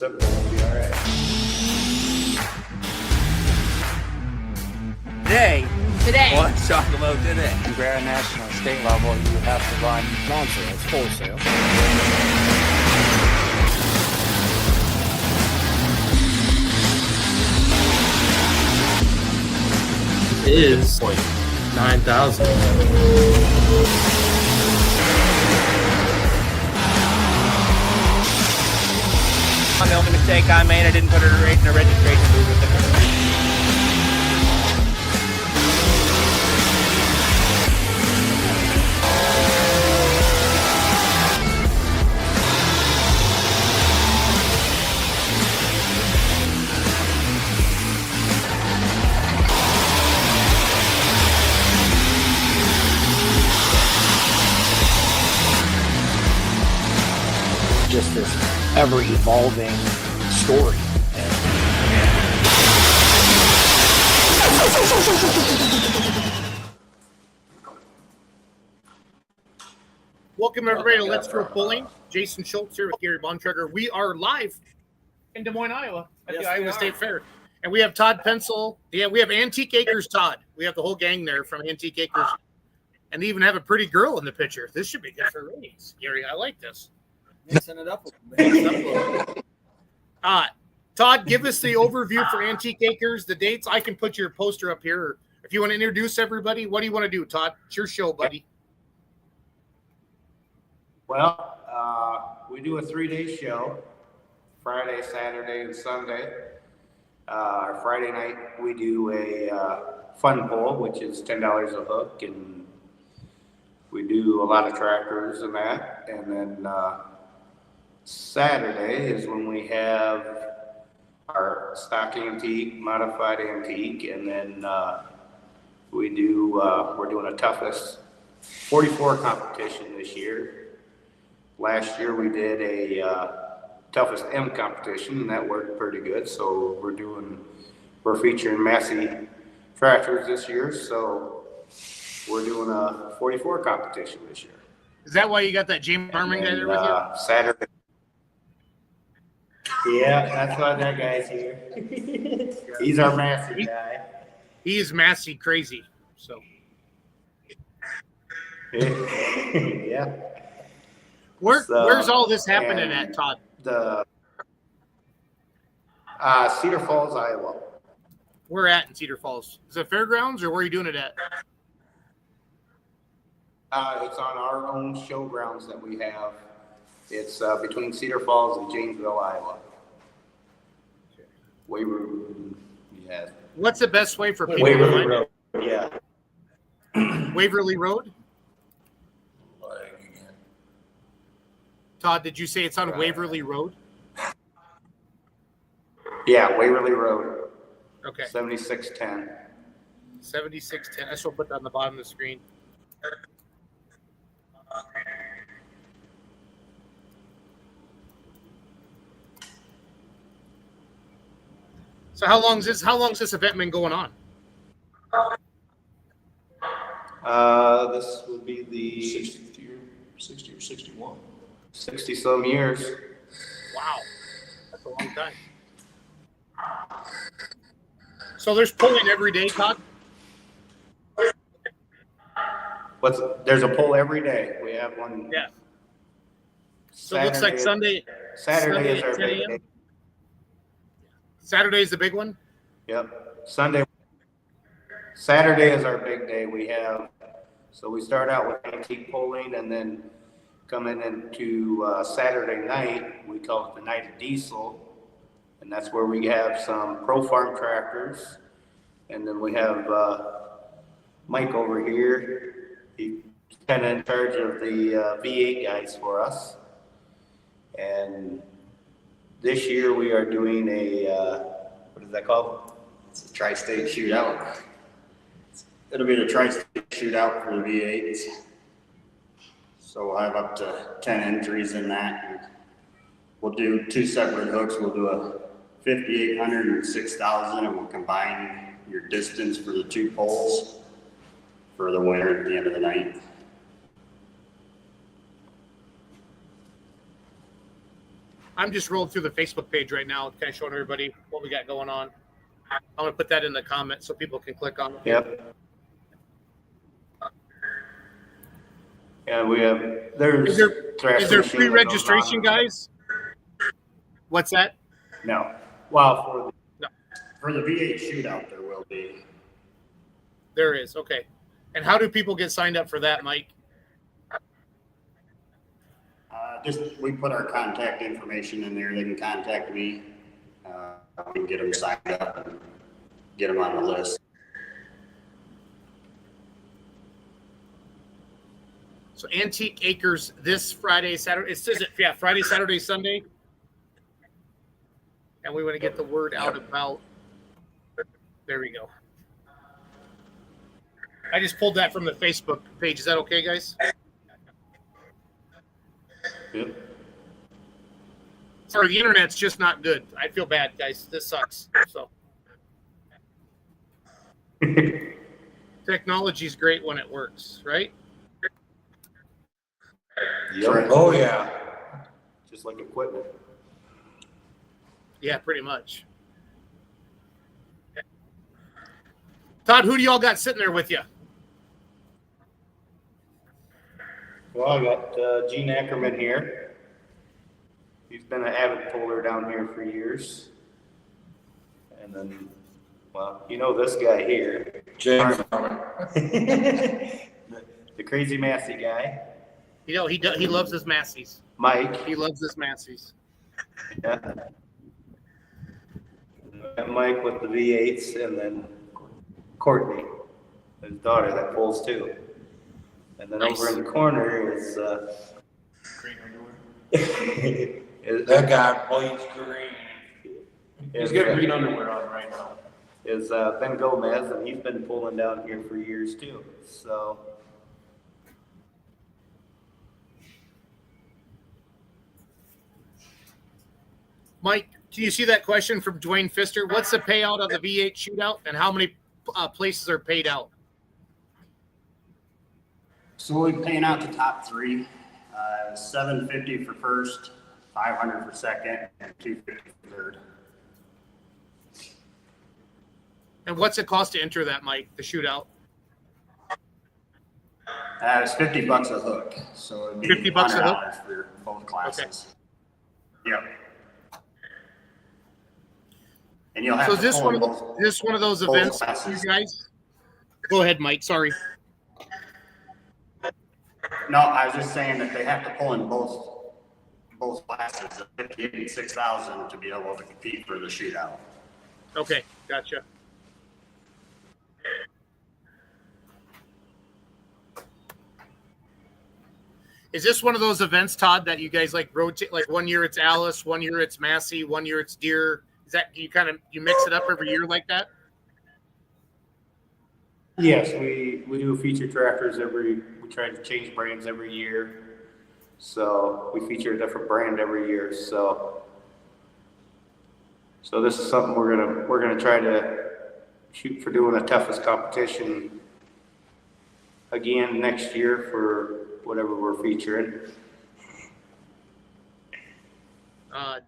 Simple will be all right. Today. Let's talk about today. Grand national state level, you have to run non-sales, wholesale. It is like 9,000. The only mistake I made, I didn't put her in the registration booth with the car. Just this ever-evolving story. Welcome everybody to Let's Throw Pulling. Jason Schultz here with Gary Bontrager. We are live in Des Moines, Iowa at the Iowa State Fair. And we have Todd Pencil. Yeah, we have Antique Acres Todd. We have the whole gang there from Antique Acres. And they even have a pretty girl in the picture. This should be good for ratings. Gary, I like this. Mixing it up a little bit. Todd, give us the overview for Antique Acres, the dates. I can put your poster up here. If you want to introduce everybody, what do you want to do, Todd? It's your show, buddy. Well, we do a 3-day show, Friday, Saturday, and Sunday. Our Friday night, we do a fun pull, which is $10 a hook, and we do a lot of tractors and that. And then Saturday is when we have our stock antique, modified antique, and then we do, we're doing a toughest 44 competition this year. Last year we did a toughest M competition, and that worked pretty good. So we're featuring Massey tractors this year. So we're doing a 44 competition this year. Is that why you got that James Harmon guy there with you? Saturday. Yeah, that's why that guy's here. He's our Massey guy. He is Massey crazy. So yeah. Where's all this happening at, Todd? The Cedar Falls, Iowa. We're at in Cedar Falls. Is it fairgrounds or where are you doing it at? It's on our own showgrounds that we have. It's between Cedar Falls and Janesville, Iowa. Waverly, yeah. What's the best way for people to Waverly find Road, yeah. it? Waverly Road? Todd, did you say it's on Waverly Road? Yeah, Waverly Road. Okay. 7610. 7610. I shall put that on the bottom of the screen. So how long's this event been going on? This would be the 60 or 61. 60 some years. Wow. That's a long time. So there's pulling every day, Todd? There's a pull every day. We have one. Yeah. So it looks like Saturday is our 10 big a.m. day. Saturday is the big one? Yep. Saturday is our big day. So we start out with antique pulling, and then coming into Saturday night, we call it the Night of Diesel. And that's where we have some Pro Farm tractors. And then we have Mike over here. He's kind of in charge of the V8 guys for us. And this year we are doing what is that called? It's a tri-state shootout. It'll be the tri-state shootout for the V8s. So we'll have up to 10 entries in that. We'll do 2 separate hooks. We'll do a 5,800 and 6,000, and we'll combine your distance for the 2 poles for the winner at the end of the night. I'm just rolling through the Facebook page right now, kind of showing everybody what we got going on. I'm going to put that in the comments so people can click on it. Yep. Yeah, we have, there's. Is there free registration, guys? What's that? No. Well, For the V8 shootout, there will be. There is. Okay. And how do people get signed up for that, Mike? We put our contact information in there. They can contact me. We can get them signed up and get them on the list. So Antique Acres this Friday, Saturday. It says it, yeah, Friday, Saturday, Sunday. And we want to get the word out about. There we go. I just pulled that from the Facebook page. Is that okay, guys? Yep. Sorry, the internet's just not good. I feel bad, guys. This sucks. So technology's great when it works, right? Yep. Oh, yeah. Just like equipment. Yeah, pretty much. Todd, who do y'all got sitting there with you? Well, I got Gene Ackerman here. He's been an avid puller down here for years. And then, well, you know this guy here. James. The crazy Massey guy. You know, he loves his Massies. Mike. He loves his Massies. Yeah. And Mike with the V8s, and then Courtney, his daughter, that pulls too. And then Nice. over in the corner is Green underwear. That guy bleeds green. He's got green underwear on right now. Is Ben Gomez, and he's been pulling down here for years too. So. Mike, do you see that question from Dwayne Pfister? What's the payout of the V8 shootout, and how many places are paid out? So we'll be paying out the top three. $750 for first, $500 for second, and $250 for third. And what's it cost to enter that, Mike, the shootout? It's $50 a hook, so it'd be $50 a hook? $100 for both classes. Yep. And you'll have So to is this pull one in of both- this one of those both events, you classes. guys? Go ahead, Mike. Sorry. No, I was just saying that they have to pull in both classes, 58 and 6,000, to be able to compete for the shootout. Okay, gotcha. Is this one of those events, Todd, that you guys like rotate? Like 1 year it's Alice, 1 year it's Massey, 1 year it's Deer. Is that you mix it up every year like that? Yes, we do feature tractors we try to change brands every year. So we feature a different brand every year. So this is something we're gonna try to shoot for doing the toughest competition again next year for whatever we're featuring.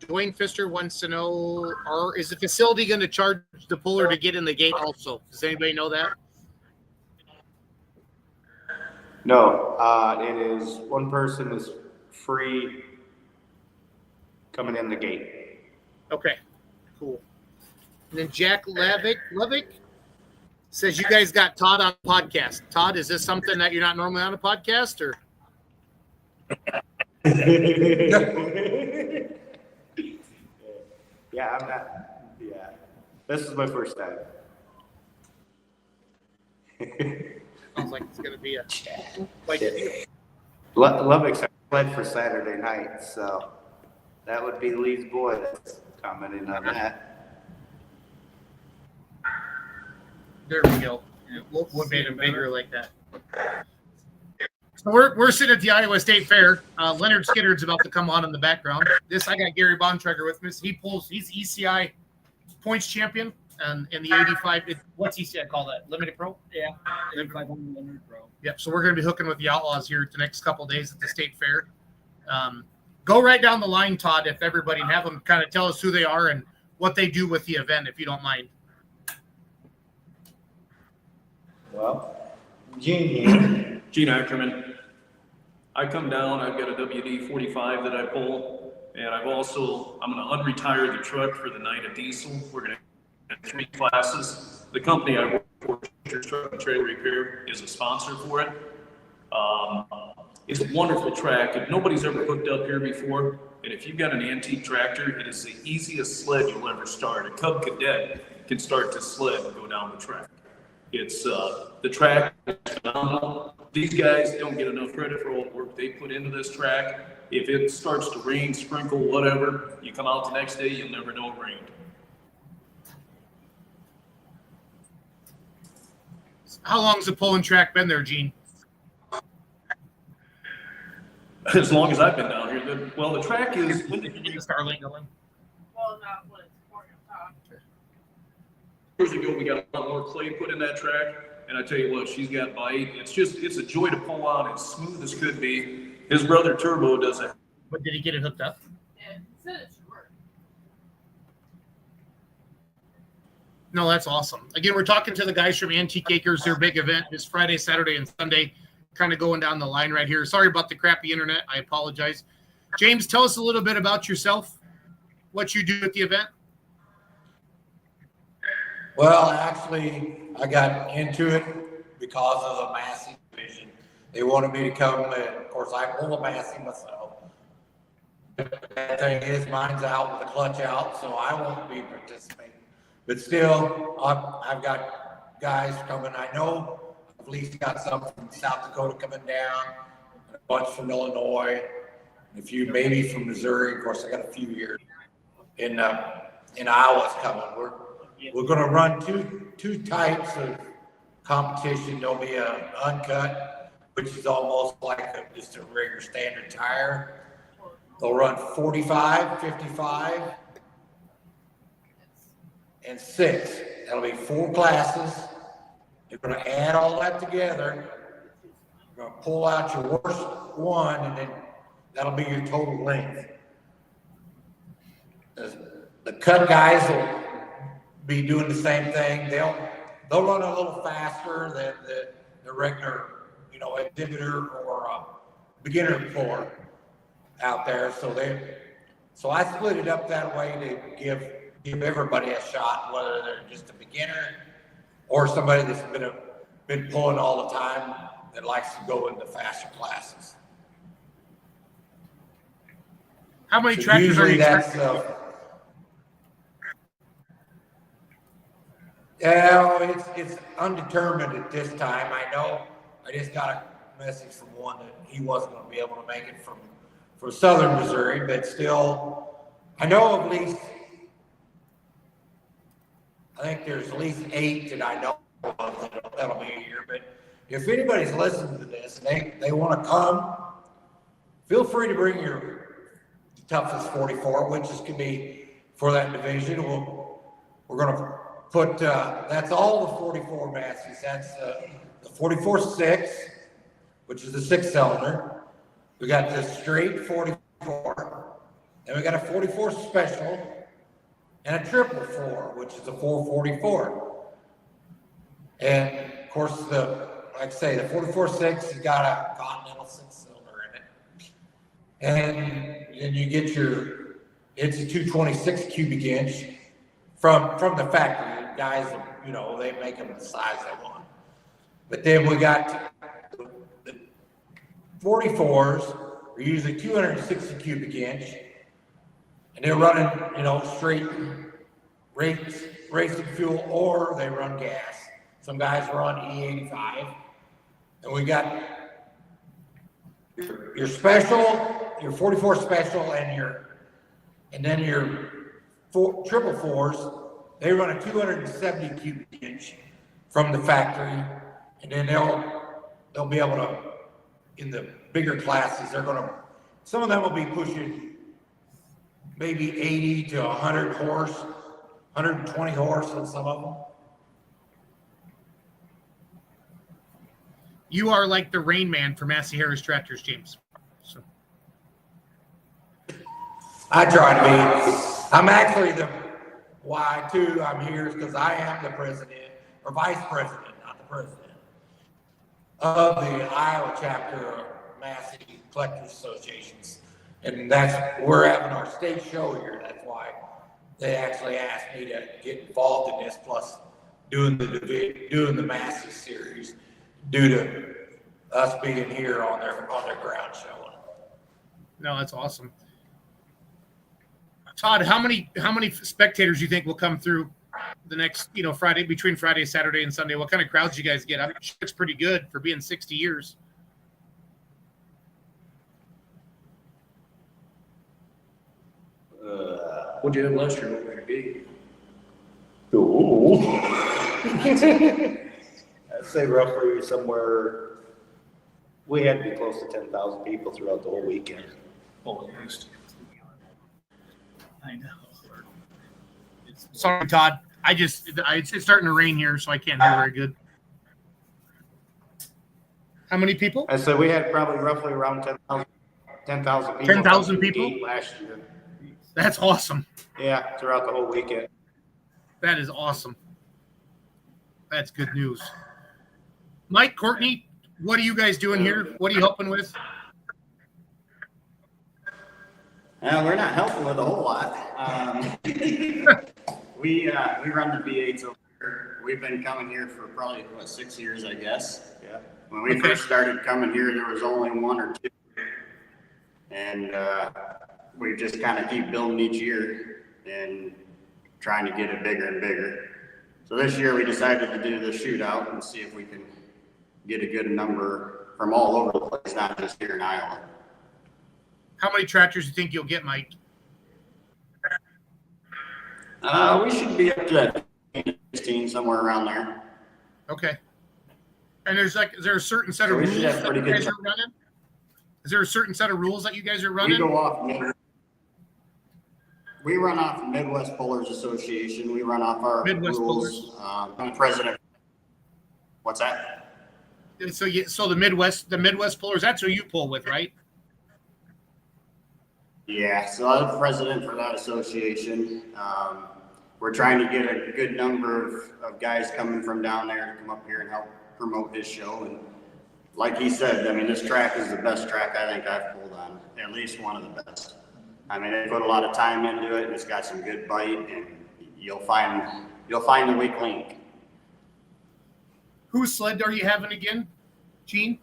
Dwayne Pfister wants to know, is the facility going to charge the puller to get in the gate also? Does anybody know that? No, it is one person is free coming in the gate. Okay, cool. And then Jack Levick says you guys got Todd on a podcast. Todd, is this something that you're not normally on a podcast, or? Yeah, I'm not. Yeah, this is my first time. Sounds like it's gonna be Lubbock's planned for Saturday night, so that would be Lee's boy that's commenting on that. There we go. What made him bigger like that? So we're sitting at the Iowa State Fair. Leonard Skiddard's about to come on in the background. I got Gary Bontrager with me. He's ECI points champion and in the 85. What's ECI call that? Limited Pro? Yeah, 8500 Limited Pro. Yep. So we're going to be hooking with the Outlaws here the next couple of days at the State Fair. Go right down the line, Todd, if everybody, and have them kind of tell us who they are and what they do with the event, if you don't mind. Well, Gene. Gene Ackerman. I come down, I've got a WD-45 that I pull, and I'm going to unretire the truck for the night of diesel. We're going to have 3 classes. The company I work for, Truck and Trailer Repair, is a sponsor for it. It's a wonderful track. If nobody's ever hooked up here before, and if you've got an antique tractor, it is the easiest sled you'll ever start. A Cub Cadet can start this sled and go down the track. It's the track is phenomenal. These guys don't get enough credit for all the work they put into this track. If it starts to rain, sprinkle, whatever, you come out the next day, you'll never know it rained. How long's the pulling track been there, Gene? As long as I've been down here. The track is. When did you get the Starlink going? Well, not when it's pouring on top. Years ago, we got a lot more clay put in that track, and I tell you what, she's got bite. It's a joy to pull on. It's smooth as could be. His brother Turbo does it. But did he get it hooked up? Yeah, it said it should work. No, that's awesome. Again, we're talking to the guys from Antique Acres. Their big event is Friday, Saturday, and Sunday. Kind of going down the line right here. Sorry about the crappy internet. I apologize. James, tell us a little bit about yourself, what you do at the event. Well, actually, I got into it because of the Massey division. They wanted me to come, and of course, I pull a Massey myself. The thing is, mine's out with the clutch out, so I won't be participating. But still, I've got guys coming. I know I've at least got some from South Dakota coming down, a bunch from Illinois, a few maybe from Missouri. Of course, I got a few here in Iowa's coming. We're going to run two types of competition. There'll be an uncut, which is almost like just a regular standard tire. They'll run 45, 55, and 6. That'll be 4 classes. You're going to add all that together. You're going to pull out your worst one, and then that'll be your total length. The cut guys will be doing the same thing. They'll run a little faster than the regular, exhibitor or beginner puller out there. So I split it up that way to give everybody a shot, whether they're just a beginner or somebody that's been pulling all the time that likes to go into faster classes. How many tractors are you expecting? It's undetermined at this time. I know I just got a message from one that he wasn't going to be able to make it from southern Missouri, but still, I know of at least, I think there's at least 8 that I know of that'll be here. But if anybody's listening to this and they want to come, feel free to bring your toughest 44, which is going to be for that division. We're going to put, that's all the 44 Massey's. That's the 44-6, which is the 6-cylinder. We got the straight 44, then we got a 44 special, and a 444, which is a 444. And of course, like I say, the 44-6 has got a Continental 6-cylinder in it. And then you get it's a 226 cubic inch from the factory. Guys, they make them the size they want. But then we got the 44s are usually 260 cubic inch, and they're running, straight racing fuel, or they run gas. Some guys run E85, and we got your special, your 44 special, and then your 444s. They run a 270 cubic inch from the factory, and then they'll be able to, in the bigger classes, some of them will be pushing maybe 80 to 100 horse, 120 horse on some of them. You are like the Rain Man for Massey Harris Tractors, James. So. I try to be. I'm actually why too I'm here is because I am the president or vice president, not the president, of the Iowa chapter of Massey Collectors Associations. And we're having our state show here. That's why they actually asked me to get involved in this, plus doing the Massey series due to us being here on their ground showing. No, that's awesome. Todd, how many spectators do you think will come through the next, Friday, between Friday, Saturday, and Sunday? What kind of crowds you guys get? I'm sure it's pretty good for being 60 years. What'd you have last year? What was your gate? I'd say roughly somewhere, we had to be close to 10,000 people throughout the whole weekend. Oh, at least. I know. Sorry, Todd. It's starting to rain here, so I can't hear very good. How many people? I said we had probably roughly around 10,000 people. 10,000 people? Last year. That's awesome. Yeah, throughout the whole weekend. That is awesome. That's good news. Mike, Courtney, what are you guys doing here? What are you helping with? We're not helping with a whole lot. We run the V8s over here. We've been coming here for probably 6 years, I guess. Yeah. When we first started coming here, there was only one or two, and we just kind of keep building each year and trying to get it bigger and bigger. So this year we decided to do the shootout and see if we can get a good number from all over the place, not just here in Iowa. How many tractors do you think you'll get, Mike? We should be up to 16, somewhere around there. Okay. And is there a certain set of So we rules should have that pretty you good guys are running? Is there a certain set of rules that you guys are We running? go off. We run off Midwest Pullers Association. We run off our Midwest rules. I'm president. What's that? So the Midwest Pullers, that's who you pull with, right? Yeah, so I'm the president for that association. We're trying to get a good number of guys coming from down there to come up here and help promote his show. And like he said, I mean, this track is the best track I think I've pulled on, at least one of the best. I mean, they put a lot of time into it, and it's got some good bite, and you'll find the weak link. Whose sled are you having again, Gene?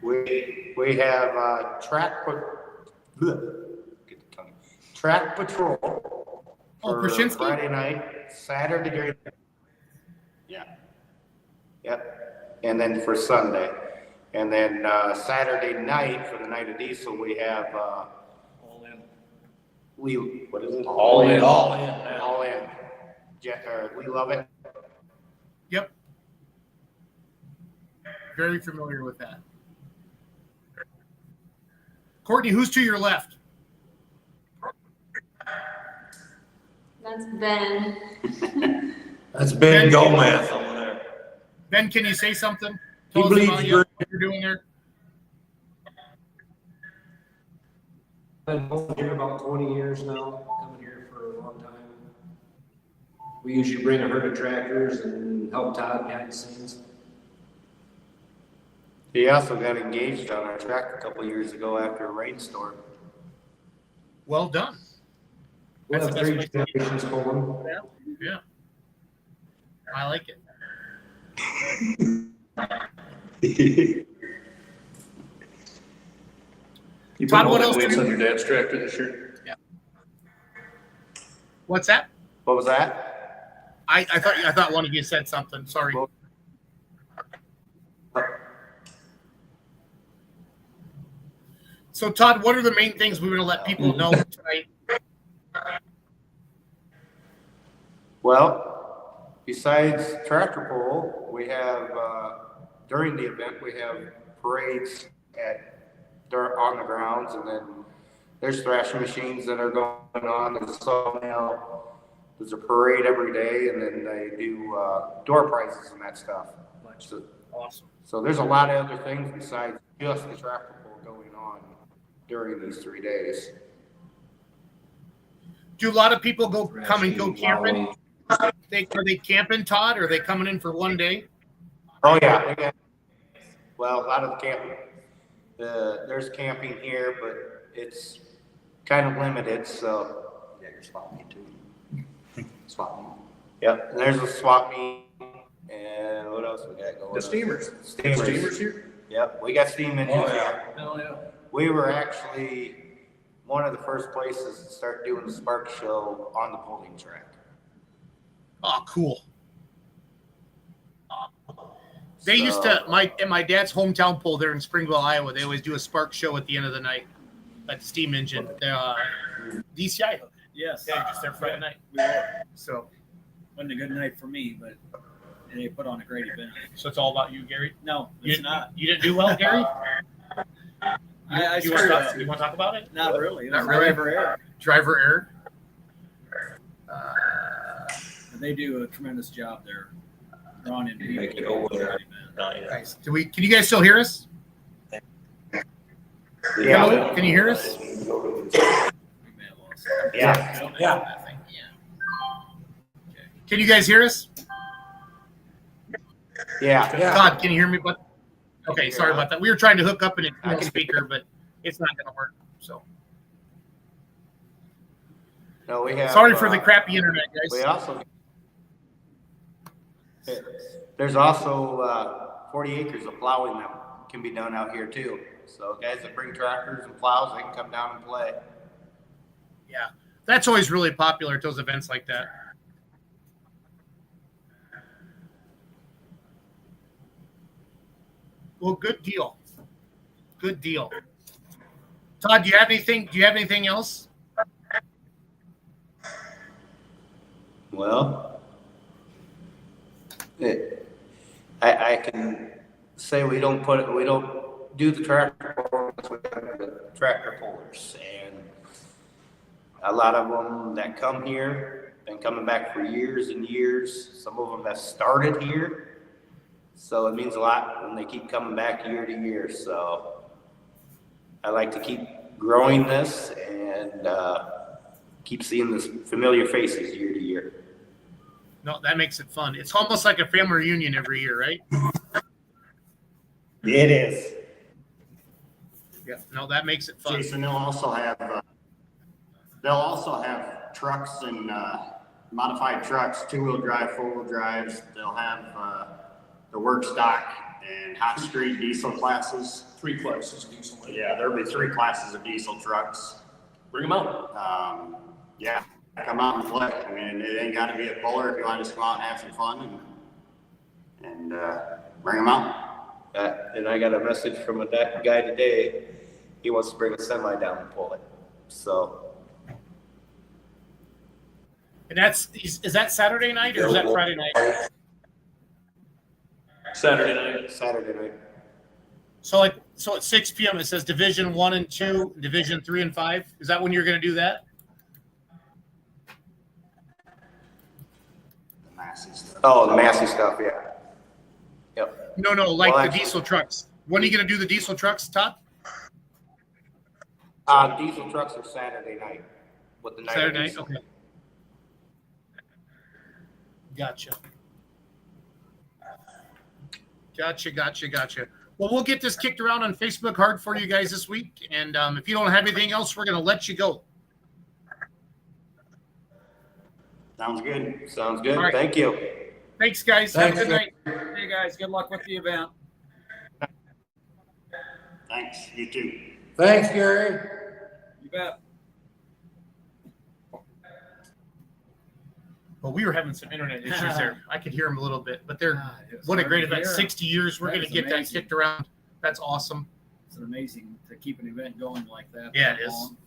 We have track patrol for Krasinski? Friday night, Saturday. Yeah. Yep. And then for Sunday. And then Saturday night for the night of diesel, we have All in. what is it? All in. All in. We love it. Yep. Very familiar with that. Courtney, who's to your left? That's Ben. That's Ben Gomez over there. Ben, can you say something? He Tell us bleeds about green. what you're doing there. Been home here about 20 years now, coming here for a long time. We usually bring a herd of tractors and help Todd behind the scenes. He also got engaged on our track a couple years ago after a rainstorm. Well done. We'll That's have the 3 best way to generations going. Yeah. I like it. You Todd, put all what that else weights do on you- your dad's tractor this year? What's that? What was that? I thought one of you said something. Sorry. Well- So Todd, what are the main things we want to let people know tonight? Well, besides tractor pull, we have, during the event, we have parades on the grounds, and then there's thrashing machines that are going on, there's a sawmill, there's a parade every day, and then they do, door prizes and that stuff. Awesome. So there's a lot of other things besides just the tractor pull going on during these 3 days. Do a lot of people come and go camping? Are they camping, Todd? Or are they coming in for one day? Oh, yeah. Well, a lot of the camping, there's camping here, but it's kind of limited, so. Yeah, your swap meet too. Swap meet. Yep, and there's a swap meet, and what else we got going? The steamers. Steamers. Steamers here? Yep, we got steam engines here. Oh, yeah. We were actually one of the first places to start doing the spark show on the pulling track. Oh, cool. They used to, at my dad's hometown pool there in Springville, Iowa, they always do a spark show at the end of the night at the steam engine. DCI hook. Yes. Yeah, just there Friday night. We were. So Wasn't a good night for me, but they put on a great event. So it's all about you, Gary? No, it's not. You didn't do well, Gary? I you want to talk about it? Not really. It Not was really? driver error. Driver error? And they do a tremendous job there. Drawn in people. Make it over. Nice. Can you guys still hear us? Yeah. Hello? Can you hear us? We may have lost it. Yeah. Yeah. Can you guys hear us? Yeah. Yeah. Todd, can you hear me? Okay, sorry about that. We were trying to hook up an internal speaker, but it's not going to work. So No, we have. sorry for the crappy internet, guys. We also. There's also 40 acres of plowing that can be done out here too. So guys that bring tractors and plows, they can come down and play. Yeah, that's always really popular at those events like that. Well, good deal. Good deal. Todd, do you have anything? Do you have anything else? Well, I can say we don't do the tractor pullers, we have the tractor pullers, and a lot of them that come here been coming back for years and years. Some of them have started here, so it means a lot when they keep coming back year to year. So I like to keep growing this and keep seeing this familiar faces year to year. No, that makes it fun. It's almost like a family reunion every year, right? It is. Yeah. No, that makes it fun. Jason, they'll also have trucks and modified trucks, 2-wheel drive, 4-wheel drives. They'll have the work stock and hot street diesel classes. 3 classes diesel. Yeah, there'll be 3 classes of diesel trucks. Bring them out. Yeah, come out and play. I mean, it ain't got to be a puller if you want to just go out and have some fun and bring them out. And I got a message from a guy today. He wants to bring a semi down and pull it. So. And is that Saturday night or is that Friday night? Saturday night. Saturday night. So at 6 p.m. it says Division 1 and 2, Division 3 and 5. Is that when you're going to do that? The Massey stuff. Oh, the Massey stuff, yeah. Yep. No, Well, the actually- diesel trucks. When are you going to do the diesel trucks, Todd? Diesel trucks are Saturday night with the night. Saturday night? diesel. Okay. Gotcha. Well, we'll get this kicked around on Facebook hard for you guys this week. And if you don't have anything else, we're going to let you go. Sounds good. Sounds good. All right. Thank you. Thanks, guys. Have a good night. Hey guys, good luck with the event. Thanks. You too. Thanks, Gary. You bet. Well, we were having some internet issues there. I could hear them a little bit, but they're It's what a hard great to event. hear. 60 years. We're That going to is get that amazing. kicked around. That's awesome. It's amazing to keep an event going like that. Yeah, that it is. long.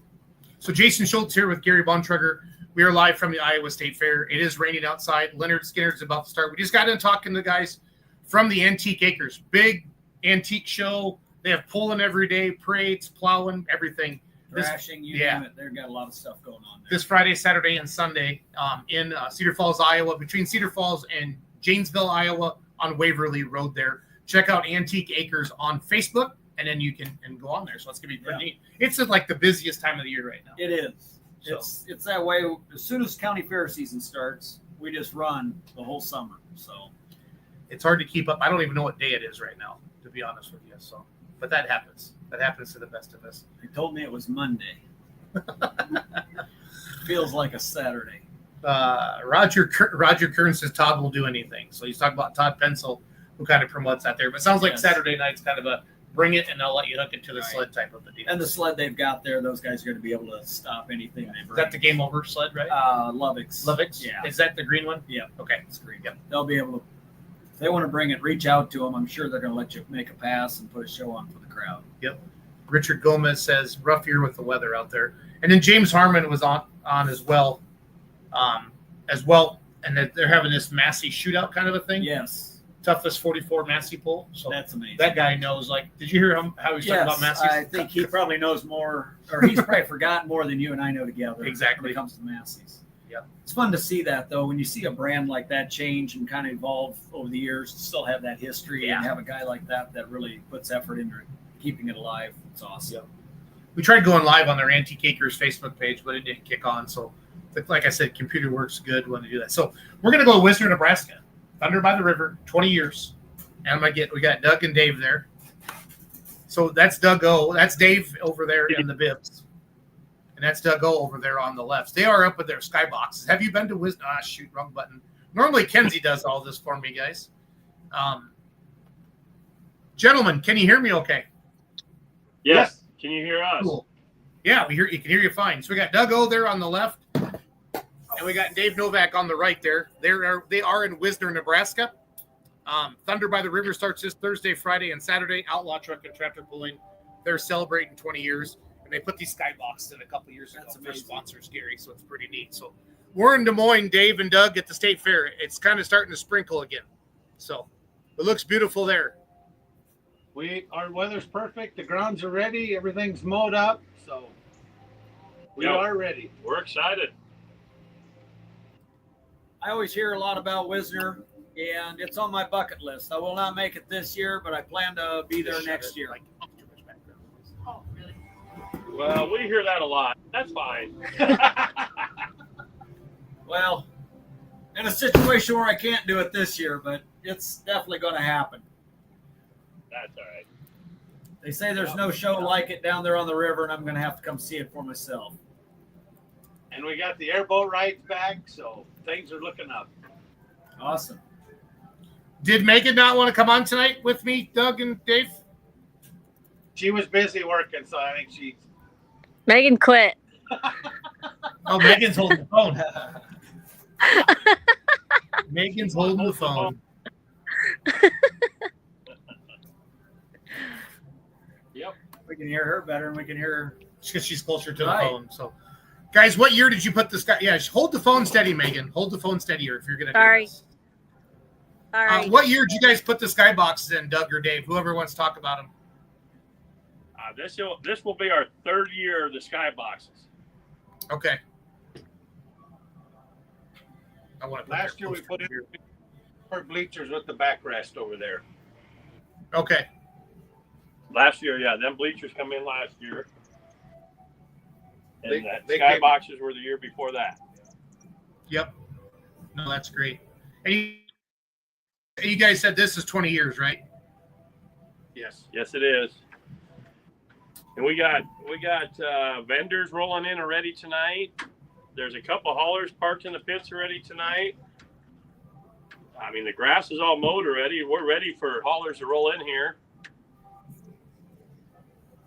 So Jason Schultz here with Gary Bontrager. We are live from the Iowa State Fair. It is raining outside. Leonard Skinner's about to start. We just got in talking to the guys from the Antique Acres. Big antique show. They have pulling every day, parades, plowing, everything. Thrashing, you yeah. name it. They've got a lot of stuff going on there. This Friday, Saturday, and Sunday in Cedar Falls, Iowa, between Cedar Falls and Janesville, Iowa, on Waverly Road there. Check out Antique Acres on Facebook, and then you can go on there. So it's going to be pretty neat. It's like the busiest time of the year right now. It is. So It's that way. As soon as county fair season starts, we just run the whole summer. So it's hard to keep up. I don't even know what day it is right now, to be honest with you. So, but that happens. That happens to the best of us. they told me it was Monday. Feels like a Saturday. Roger Kern says Todd will do anything. So he's talking about Todd Pencil, who kind of promotes that there. But it sounds like Yes. Saturday night's kind of a bring it and I'll let you hook it to the Right. sled type of a deal. And the sled they've got there, those guys are going to be able to stop anything they Is bring. that the game over sled, right? Lovex. Lovex? Yeah. Is that the green one? Yep. Okay. It's green. Yep. They'll be able to, if they want to bring it, reach out to them. I'm sure they're going to let you make a pass and put a show on for the crowd. Yep. Richard Gomez says rough year with the weather out there. And then James Harmon was on as well. And that they're having this Massey shootout kind of a thing. Yes. Toughest 44 Massey pull. So That's amazing. that guy knows, like, did you hear him how he was talking about Massey's? I think he probably knows more, or he's probably forgotten more than you and I know together. Exactly. When it comes to Massey's. Yeah. It's fun to see that, though, when you see a brand like that change and kind of evolve over the years, still have that history Yeah. and have a guy like that that really puts effort into keeping it alive. It's awesome. Yep. We tried going live on their Antique Acres Facebook page, but it didn't kick on. So, like I said, computer works good when they do that. So we're going to go to Wisner, Nebraska. Thunder by the River, 20 years. And we got Doug and Dave there. So that's Doug O. That's Dave over there in the bibs. And that's Doug O over there on the left. They are up with their skyboxes. Have you been to Wisner? Shoot, wrong button. Normally, Kenzie does all this for me, guys. Gentlemen, can you hear me okay? Yes. Can you hear us? Cool. Yeah, you can hear you fine. So we got Doug O there on the left, and we got Dave Novak on the right there. They are in Wisner, Nebraska. Thunder by the River starts this Thursday, Friday, and Saturday. Outlaw Truck and Tractor Pulling. They're celebrating 20 years, and they put these skyboxes in a couple years ago for sponsors, Gary. So it's pretty neat. So we're in Des Moines, Dave and Doug at the State Fair. It's kind of starting to sprinkle again, so it looks beautiful there. Our weather's perfect. The grounds are ready. Everything's mowed up. So we are ready. We're excited. I always hear a lot about Wisner, and it's on my bucket list. I will not make it this year, but I plan to be there next year. Oh, really? Well, we hear that a lot. That's fine. Well, in a situation where I can't do it this year, but it's definitely going to happen. That's all right. They say there's no show like it down there on the river, and I'm going to have to come see it for myself. And we got the airboat rides back, so things are looking up. Awesome. Did Megan not want to come on tonight with me, Doug and Dave? She was busy working, so I think she's. Megan quit. Oh, Megan's holding the phone. Megan's holding the phone. Yep. We can hear her better, and we can hear her. Because she's closer to the Right. phone. So, guys, what year did you put this guy? Yeah, hold the phone steady, Megan. Hold the phone steadier if you're going to do Sorry. this. All right. What year did you guys put the skyboxes in, Doug or Dave? Whoever wants to talk about them. This will be our third year of the skyboxes. Okay. I want to Last year we put in bleachers with the backrest over there. Okay. Last year, yeah, them bleachers come in last year. And They skyboxes were the year before that. Yep. No, that's great. And you guys said this is 20 years, right? Yes. Yes, it is. And we got vendors rolling in already tonight. There's a couple haulers parked in the pits already tonight. I mean, the grass is all mowed already. We're ready for haulers to roll in here.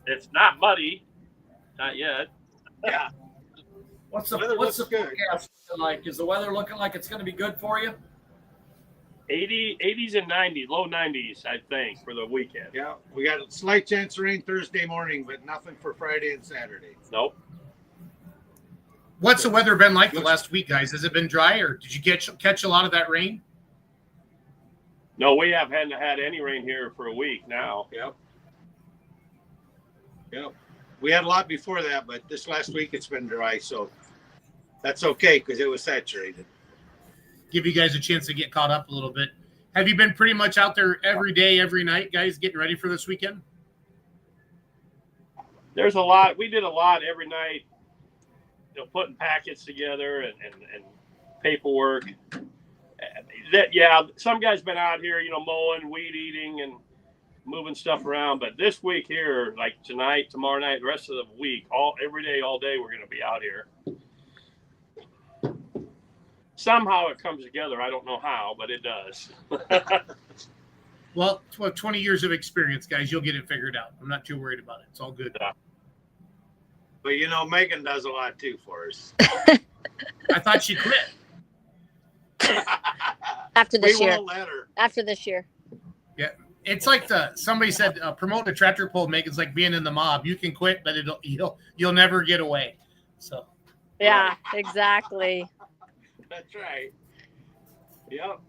It's not muddy, not yet. Yeah. What's the Weather looks good. forecast looking like? Is the weather looking like it's going to be good for you? 80s and 90s, low 90s, I think, for the weekend. Yeah, we got a slight chance of rain Thursday morning, but nothing for Friday and Saturday. Nope. What's the weather been like the last week, guys? Has it been dry, or did you catch a lot of that rain? No, we haven't had any rain here for a week now. Yep. Yep. We had a lot before that, but this last week it's been dry, so that's okay because it was saturated. Give you guys a chance to get caught up a little bit. Have you been pretty much out there every day, every night, guys, getting ready for this weekend? There's a lot. We did a lot every night putting packets together and paperwork. That, yeah, some guys been out here, mowing, weed eating, and moving stuff around. But this week here, like tonight, tomorrow night, the rest of the week, every day, all day, we're going to be out here. Somehow it comes together. I don't know how, but it does. Well, 20 years of experience, guys. You'll get it figured out. I'm not too worried about it. It's all good. Yeah. But Megan does a lot too for us. I thought she quit. After this We year. won't let her. After this year. Yeah. It's like somebody said, promoting a tractor pull, Megan's like being in the mob. You can quit, but you'll never get away. So. Yeah, exactly. That's right. Yep.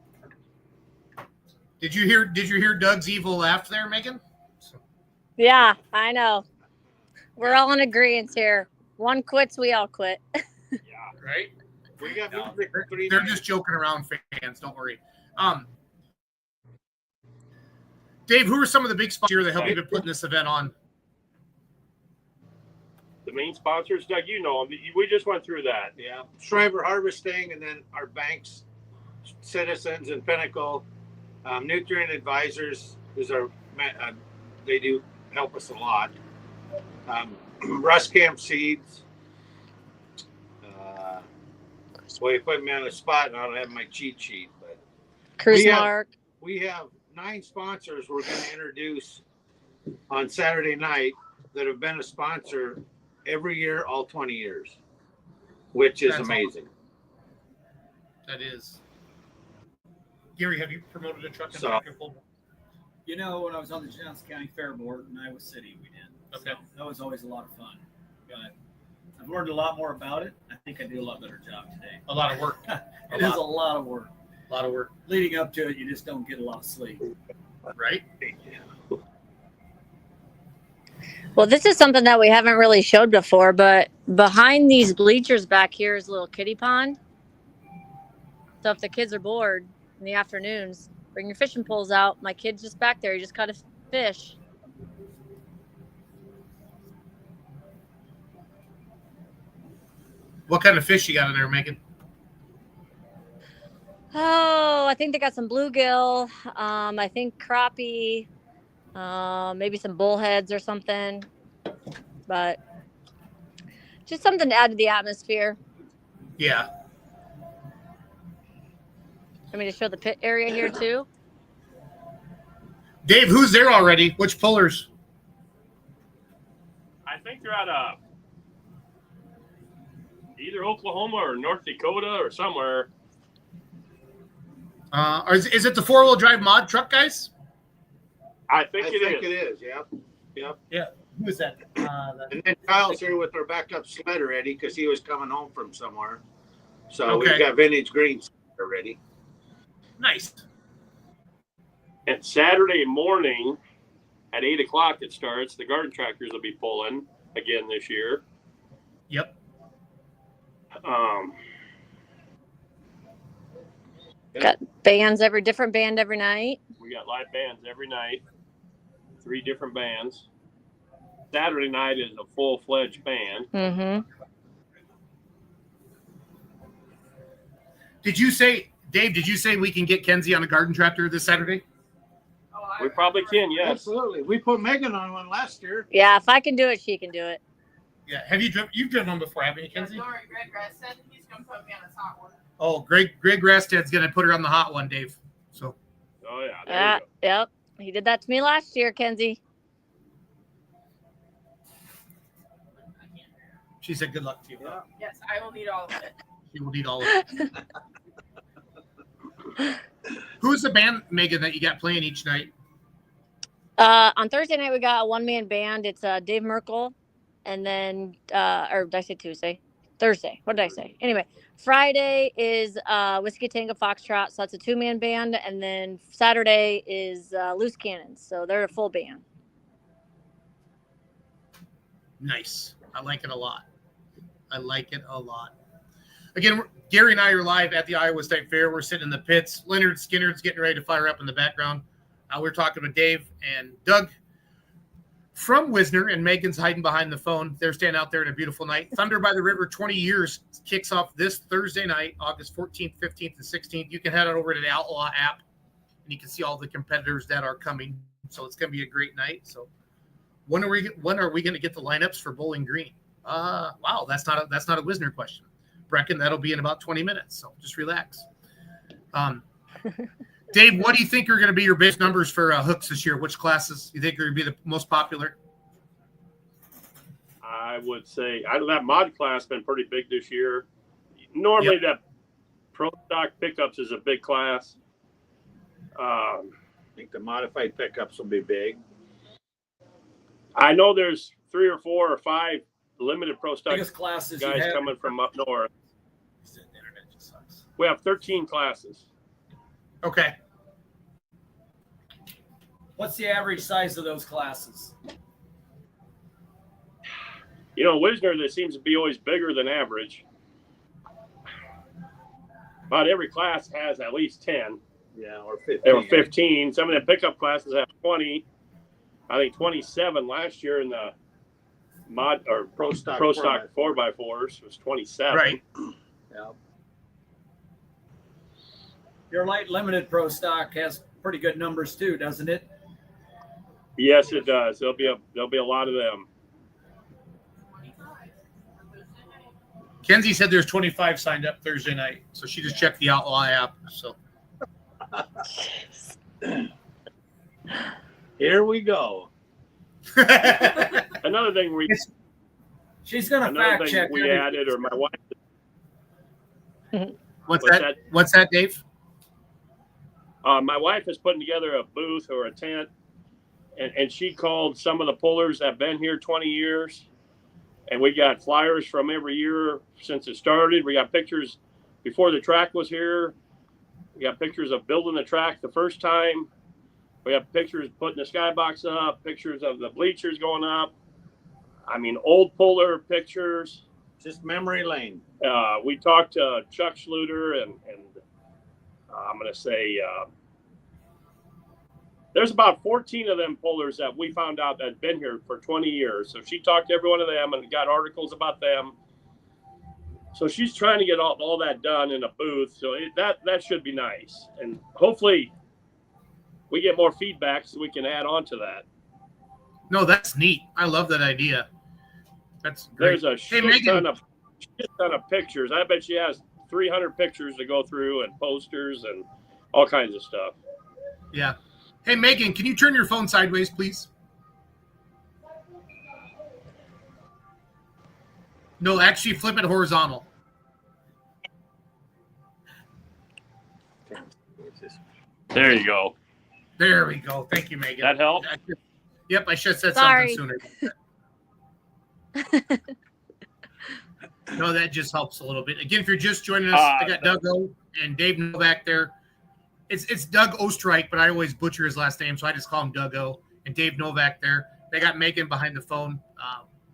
Did you hear Doug's evil laugh there, Megan? Yeah, I know. We're all in agreement here. One quits, we all quit. Right? We got No, music for 3 they're nights. just joking around, fans. Don't worry. Dave, who are some of the big sponsors here that help you been putting this event on? The main sponsors, Doug, you know them. We just went through that. Yeah. Shriver Harvesting, and then our banks, Citizens and Pinnacle, Nutrient Advisors is they do help us a lot. Rust Camp Seeds. Well, you put me on the spot, and I don't have my cheat sheet, but Cruise Mark. we have 9 sponsors we're going to introduce on Saturday night that have been a sponsor every year, all 20 years, which is That's amazing. That is. Gary, have you promoted a truck and So- tractor pull? When I was on the Johnson County Fair Board in Iowa City, we did. Okay. So that was always a lot of fun. But I've learned a lot more about it. I think I do a lot better job today. A lot of work. It is a lot of work. A lot of work. Leading up to it, you just don't get a lot of sleep. Right? Well, this is something that we haven't really showed before, but behind these bleachers back here is a little kiddie pond. So if the kids are bored in the afternoons, bring your fishing poles out. My kid's just back there. He just caught a fish. What kind of fish you got in there, Megan? Oh, I think they got some bluegill. I think crappie, maybe some bullheads or something. But just something to add to the atmosphere. Yeah. Want me to show the pit area here too? Dave, who's there already? Which pullers? I think they're out of either Oklahoma or North Dakota or somewhere. Or is it the 4-wheel drive mod truck guys? I think I it think is. it is. Yep. Yeah. Who is that? And then Kyle's here with our backup sled already because he was coming home from somewhere. So Okay. we've got vintage greens already. Nice. And Saturday morning at 8 o'clock it starts. The garden tractors will be pulling again this year. Yep. Got bands different band every night. We got live bands every night. 3 different bands. Saturday night is a full-fledged band. Mm-hmm. Did you say, Dave, we can get Kenzie on a garden tractor this Saturday? We probably can, yes. Absolutely. We put Megan on one last year. Yeah, if I can do it, she can do it. Yeah. Have you've driven one before, haven't you, Kenzie? Greg said he's gonna put me on his hot one. Oh, Greg Rastad's gonna put her on the hot one, Dave. So Oh, yeah. There you go. Yep. He did that to me last year, Kenzie. she said good luck to you. Yes, I will need all of it. She will need all of it. Who's the band, Megan, that you got playing each night? On Thursday night, we got a one-man band. It's Dave Merkel. And then, or did I say Tuesday? Thursday. What did I say? Anyway, Friday is Whiskey Tango Foxtrot. So that's a 2-man band. And then Saturday is Loose Cannons. So they're a full band. Nice. I like it a lot. Again, Gary and I are live at the Iowa State Fair. We're sitting in the pits. Leonard Skinner's getting ready to fire up in the background. We're talking with Dave and Doug. from Wisner, and Megan's hiding behind the phone. They're standing out there in a beautiful night. Thunder by the River 20 years kicks off this Thursday night, August 14th, 15th, and 16th. You can head on over to the Outlaw app, and you can see all the competitors that are coming. So it's going to be a great night. So when are we going to get the lineups for Bowling Green? Wow, that's not a Wisner question. Brecken, that'll be in about 20 minutes. So just relax. Dave, what do you think are going to be your base numbers for hooks this year? Which classes you think are going to be the most popular? I would say that mod class been pretty big this year. Normally that pro stock pickups is a big class. I think the modified pickups will be big. I know there's 3 or 4 or 5 limited pro stock Biggest classes you guys have. coming from up north. We have 13 classes. Okay. What's the average size of those classes? You know, Wisner, that seems to be always bigger than average. About every class has at least 10. Yeah, or 15. Or 15. Some of the pickup classes have 20. I think 27 last year in the mod or pro stock 4x4s was 27. Right. Yeah. Your light limited pro stock has pretty good numbers too, doesn't it? Yes, it does. There'll be a lot of them. Kenzie said there's 25 signed up Thursday night, so she just checked the Outlaw app. So Here we go. Another thing she's gonna fact check. We added, or my wife. What's that? What's that, Dave? My wife is putting together a booth or a tent, and she called some of the pullers that have been here 20 years. And we got flyers from every year since it started. We got pictures before the track was here. We got pictures of building the track the first time. We have pictures putting the skybox up, pictures of the bleachers going up. I mean, old puller pictures. Just memory lane. We talked to Chuck Schluter, and I'm going to say there's about 14 of them pullers that we found out that had been here for 20 years. So she talked to every one of them and got articles about them. So she's trying to get all that done in a booth. So that should be nice. And hopefully we get more feedback so we can add on to that. No, that's neat. I love that idea. That's great. There's a shit ton of pictures. I bet she has 300 pictures to go through and posters and all kinds of stuff. Yeah. Hey, Megan, can you turn your phone sideways, please? No, actually flip it horizontal. There you go. There we go. Thank you, Megan. That help? Yep, I should have said Sorry. something sooner. No, that just helps a little bit. Again, if you're just joining us, I got Doug O and Dave Novak there. It's Doug Ostrike, but I always butcher his last name, so I just call him Doug O. And Dave Novak there. They got Megan behind the phone.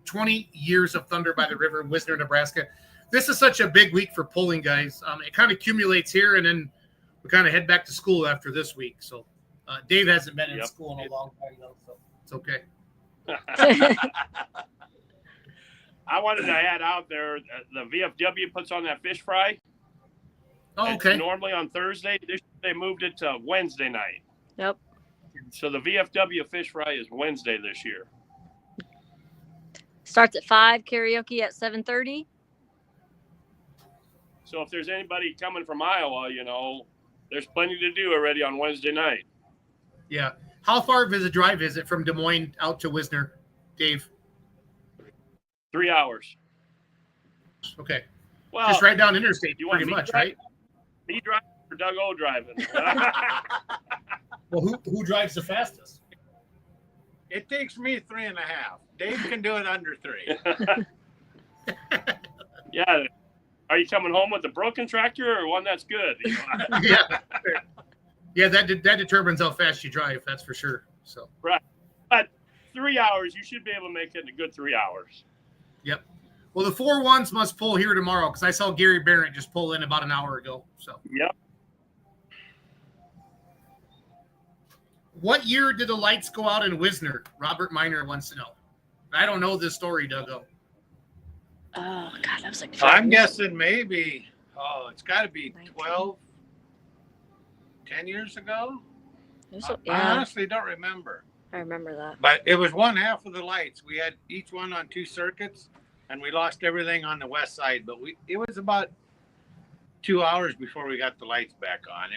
20 years of Thunder by the River, Wisner, Nebraska. This is such a big week for pulling, guys. It kind of accumulates here, and then we kind of head back to school after this week. So Dave hasn't been in school in a long time, though, so it's okay. I wanted to add out there, the VFW puts on that fish fry. Oh, okay. It's normally on Thursday. They moved it to Wednesday night. Yep. So the VFW fish fry is Wednesday this year. Starts at 5, karaoke at 7:30. So if there's anybody coming from Iowa, there's plenty to do already on Wednesday night. Yeah. How far of a drive is it from Des Moines out to Wisner, Dave? 3 hours. Okay. Well, just right down interstate, you want pretty much, drive, right? Me driving or Doug O driving? Well, who drives the fastest? It takes me 3.5. Dave can do it under 3. Yeah. Are you coming home with a broken tractor or one that's good? Yeah. Yeah, that determines how fast you drive. That's for sure. So. Right. But 3 hours, you should be able to make it in a good 3 hours. Yep. Well, the 4-1s must pull here tomorrow because I saw Gary Barrett just pull in about an hour ago. So. Yep. What year did the lights go out in Wisner? Robert Miner wants to know. I don't know this story, Doug. Oh God, that was like. I'm guessing maybe. Oh, it's got to be 10 years ago. I honestly don't remember. I remember that. But it was one half of the lights. We had each one on 2 circuits, and we lost everything on the west side. But it was about 2 hours before we got the lights back on.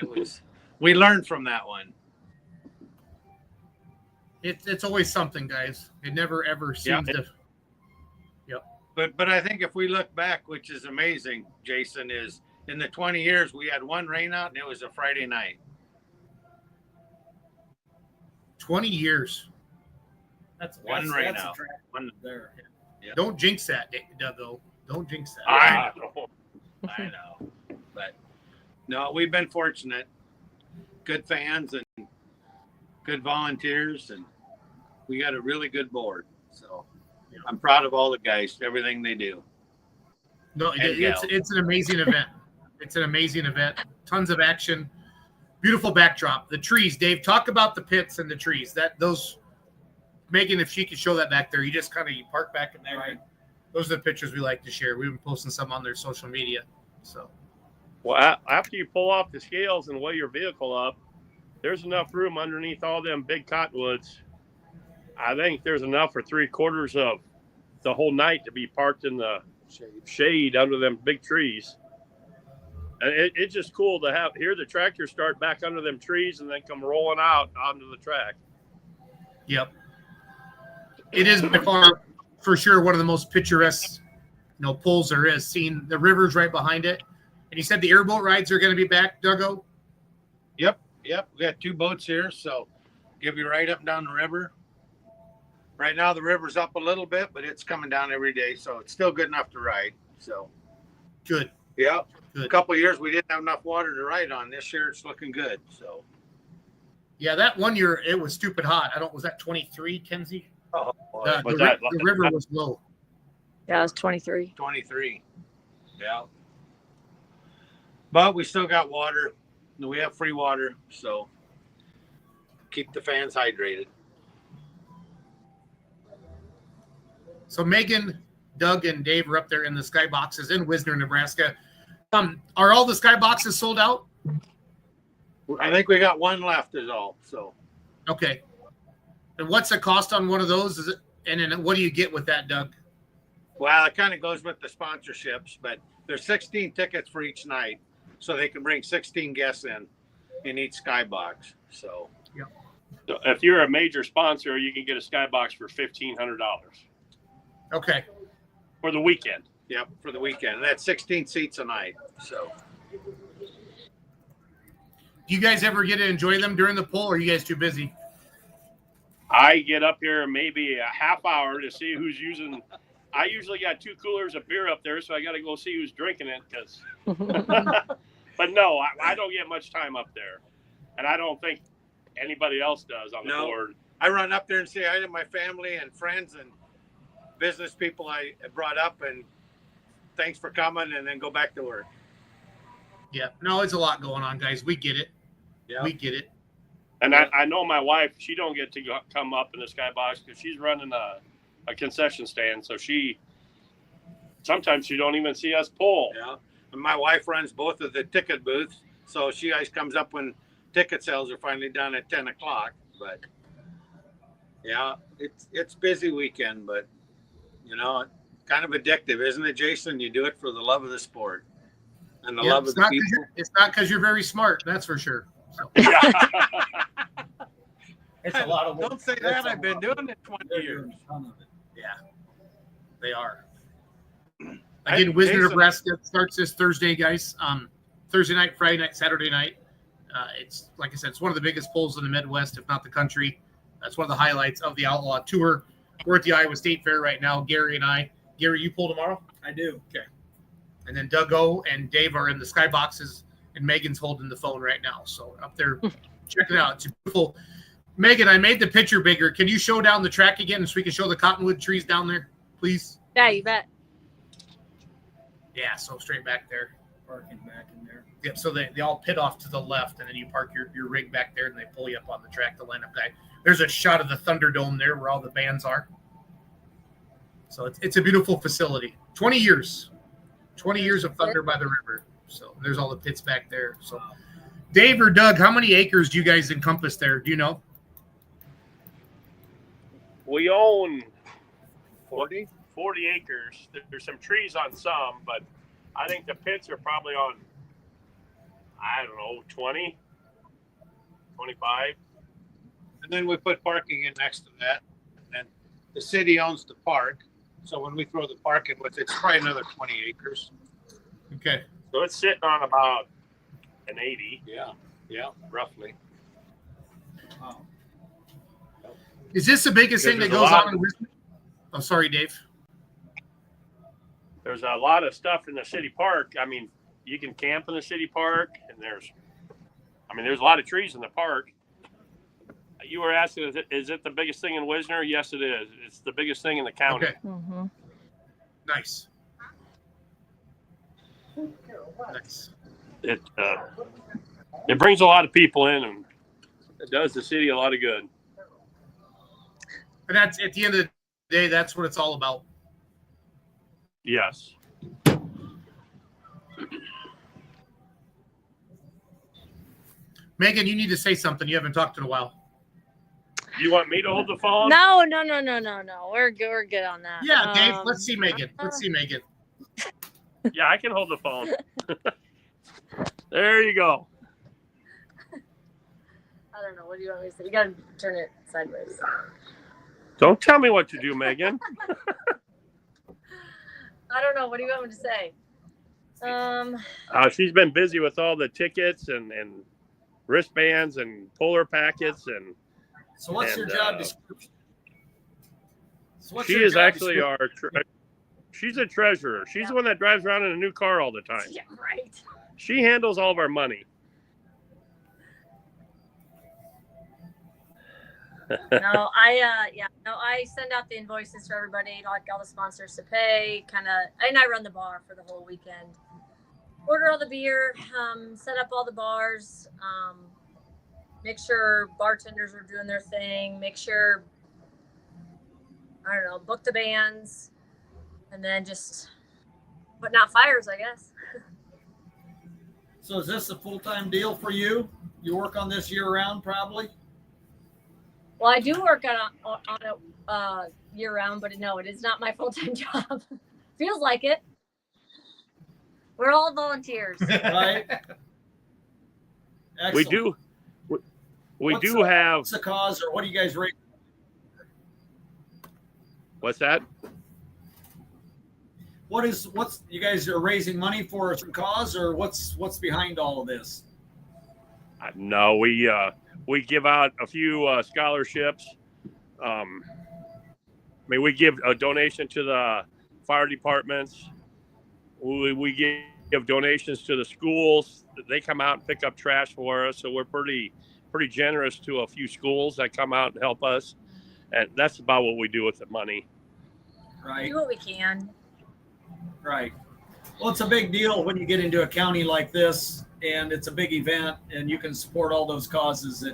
We learned from that one. It's always something, guys. It never ever seems to. Yep. But I think if we look back, which is amazing, Jason, is in the 20 years we had one rainout and it was a Friday night. 20 years. That's one rainout. One there. Yeah. Don't jinx that, Doug. Don't jinx that. I know. But no, we've been fortunate. Good fans and good volunteers, and we got a really good board. So I'm proud of all the guys, everything they do. No, it's an amazing event. It's an amazing event. Tons of action. Beautiful backdrop. The trees, Dave. Talk about the pits and the trees. Megan, if she could show that back there, you just kind of park back in there. Right. Those are the pictures we like to share. We've been posting some on their social media. So, well, after you pull off the scales and weigh your vehicle up, there's enough room underneath all them big cottonwoods. I think there's enough for 3/4 of the whole night to be parked in the shade under them big trees. And it's just cool to hear the tractor start back under them trees and then come rolling out onto the track. Yep. It is by far, for sure, one of the most picturesque, pulls there is. Seeing the rivers right behind it. And you said the airboat rides are going to be back, Dougo? Yep. We got 2 boats here, so give you right up and down the river. Right now the river's up a little bit, but it's coming down every day, so it's still good enough to ride. So good. Yeah. Good. A couple of years we didn't have enough water to ride on. This year it's looking good. So yeah, that one year it was stupid hot. Was that 23, Kenzie? Oh, the river was low. Yeah, it was 23. 23. Yeah. But we still got water. We have free water, so keep the fans hydrated. So Megan, Doug, and Dave are up there in the skyboxes in Wisner, Nebraska. Are all the skyboxes sold out? I think we got one left is all. So okay. And what's the cost on one of those? Is it? And then what do you get with that, Doug? Well, it kind of goes with the sponsorships, but there's 16 tickets for each night, so they can bring 16 guests in each skybox. So, yeah. So if you're a major sponsor, you can get a skybox for $1,500. Okay. For the weekend. Yep, for the weekend. And that's 16 seats a night. So. Do you guys ever get to enjoy them during the pull, or are you guys too busy? I get up here maybe a half hour to see who's using. I usually got 2 coolers of beer up there, so I got to go see who's drinking it. But no, I don't get much time up there, and I don't think anybody else does on the board. I run up there and say hi to my family and friends and business people I brought up, and thanks for coming, and then go back to work. Yeah, no, it's a lot going on, guys. We get it. Yeah, we get it. And I know my wife, she don't get to come up in the skybox because she's running a concession stand. So sometimes she don't even see us pull. Yeah. And my wife runs both of the ticket booths. So she always comes up when ticket sales are finally done at 10 o'clock. But yeah, it's busy weekend, but kind of addictive, isn't it, Jason? You do it for the love of the sport and the love of the people. It's not because you're very smart. That's for sure. So. It's a lot of work. Don't say that. I've been doing it 20 years. Yeah, they are. Again, Wisner, Nebraska starts this Thursday, guys. Thursday night, Friday night, Saturday night. It's like I said, it's one of the biggest polls in the Midwest, if not the country. That's one of the highlights of the Outlaw Tour. We're at the Iowa State Fair right now, Gary and I. Gary, you pull tomorrow? I do. Okay. And then Doug and Dave are in the skyboxes, and Megan's holding the phone right now. So up there, check it out. It's beautiful. Megan, I made the picture bigger. Can you show down the track again so we can show the cottonwood trees down there, please? Yeah, you bet. Yeah, so straight back there. Parking back in there. Yep. So they all pit off to the left, and then you park your rig back there, and they pull you up on the track to line up guy. There's a shot of the Thunderdome there where all the bands are. So it's a beautiful facility. 20 years of Thunder by the river. So there's all the pits back there. So Dave or Doug, how many acres do you guys encompass there? Do you know? We own 40? 40 acres. There's some trees on some, but I think the pits are probably on, I don't know, 20, 25. And then we put parking in next to that. And the city owns the park. So when we throw the park in with it, it's probably another 20 acres. Okay. So it's sitting on about an 80. Yeah, roughly. Wow. Is this the biggest thing that goes on in Wisner? Oh, sorry, Dave. There's a lot of stuff in the city park. I mean, you can camp in the city park, and there's a lot of trees in the park. You were asking, is it the biggest thing in Wisner? Yes, it is. It's the biggest thing in the county. Okay. Mm-hmm. Nice. Nice. It brings a lot of people in, and it does the city a lot of good. And that's at the end of the day, that's what it's all about. Yes. Megan, you need to say something. You haven't talked in a while. You want me to hold the phone? No. We're good. We're good on that. Yeah, Dave. Let's see Megan. Yeah, I can hold the phone. There you go. I don't know. What do you want me to say? You got to turn it sideways. Don't tell me what to do, Megan. I don't know. What do you want me to say? She's been busy with all the tickets and wristbands and polar packets and. So what's your job description? She is actually she's a treasurer. She's the one that drives around in a new car all the time. Yeah, right. She handles all of our money. I send out the invoices for everybody, like all the sponsors to pay, and I run the bar for the whole weekend. Order all the beer, set up all the bars, make sure bartenders are doing their thing, make sure, book the bands, and then just putting out fires, I guess. So is this a full-time deal for you? You work on this year-round, probably? Well, I do work on it year-round, but no, it is not my full-time job. Feels like it. We're all volunteers. Right. We do. We do have. What's the cause, or what do you guys rate? What's that? What's you guys are raising money for a cause, or what's behind all of this? No, we give out a few scholarships. We give a donation to the fire departments. We give donations to the schools. They come out and pick up trash for us, so we're pretty generous to a few schools that come out and help us, and that's about what we do with the money. Right. Do what we can. Right. Well, it's a big deal when you get into a county like this, and it's a big event, and you can support all those causes.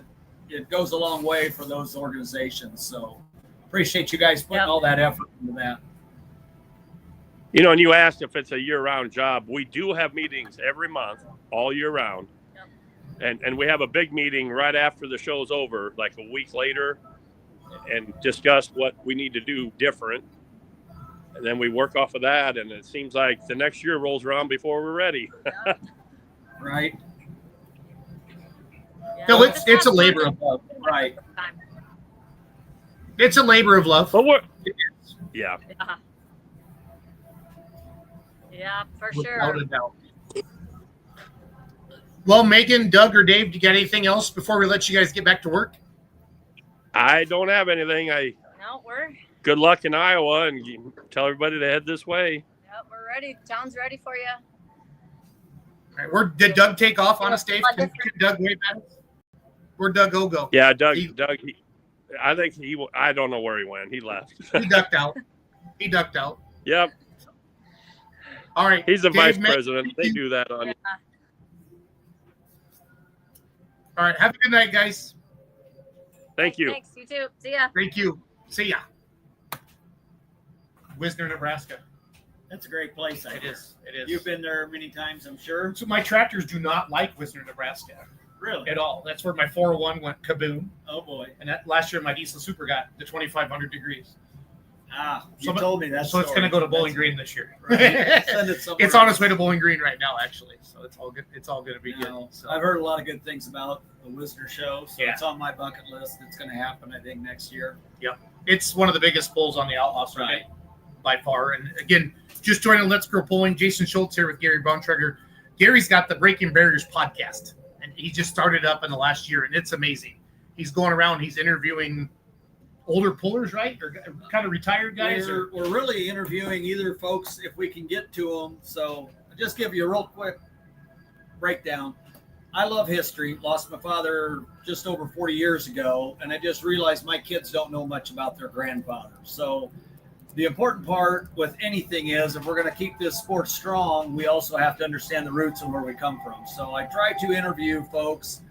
It goes a long way for those organizations. So appreciate you guys putting all that effort into that. And you asked if it's a year-round job. We do have meetings every month, all year round. And we have a big meeting right after the show's over, like a week later, and discuss what we need to do different. And then we work off of that, and it seems like the next year rolls around before we're ready. Right. No, it's a labor of love. Right. It's a labor of love. Yeah. Yeah, for Without sure. a doubt. Well, Megan, Doug, or Dave, do you got anything else before we let you guys get back to work? I don't have anything. No, we're Good luck in Iowa, and you tell everybody to head this way. Yep, we're ready. Town's ready for you. All right, did Doug take off on us, Dave? Can Doug wave at us? Where'd Doug go? Yeah, Doug. I don't know where he went. He left. He ducked out. Yep. All right. He's the Dave, vice president. They do that on. All right. Have a good night, guys. Thank you. Thanks. You too. See ya. Thank you. See ya. Wisner, Nebraska. That's a great place. It is. It is. You've been there many times, I'm sure. So my tractors do not like Wisner, Nebraska. Really? At all. That's where my 401 went kaboom. Oh boy. And that last year my diesel super got to 2,500 degrees. You told me that. So it's going to go to Bowling Green this year. Right. Send it somewhere It's on else. its way to Bowling Green right now, actually. So it's all good. It's all going to be good. So. I've heard a lot of good things about the Wisner show, so Yeah. it's on my bucket list. It's going to happen, I think, next year. Yep. It's one of the biggest pulls on the Outlaw Circuit Right. by far. And again, just joining Let's Grow Pulling, Jason Schultz here with Gary Bontrager. Gary's got the Breaking Barriers podcast, and he just started up in the last year, and it's amazing. He's going around, he's interviewing older pullers, right? Or kind of retired guys? We're really interviewing either folks if we can get to them. So I'll just give you a real quick breakdown. I love history. Lost my father just over 40 years ago, and I just realized my kids don't know much about their grandfather. So the important part with anything is if we're going to keep this sport strong, we also have to understand the roots and where we come from. So I try to interview folks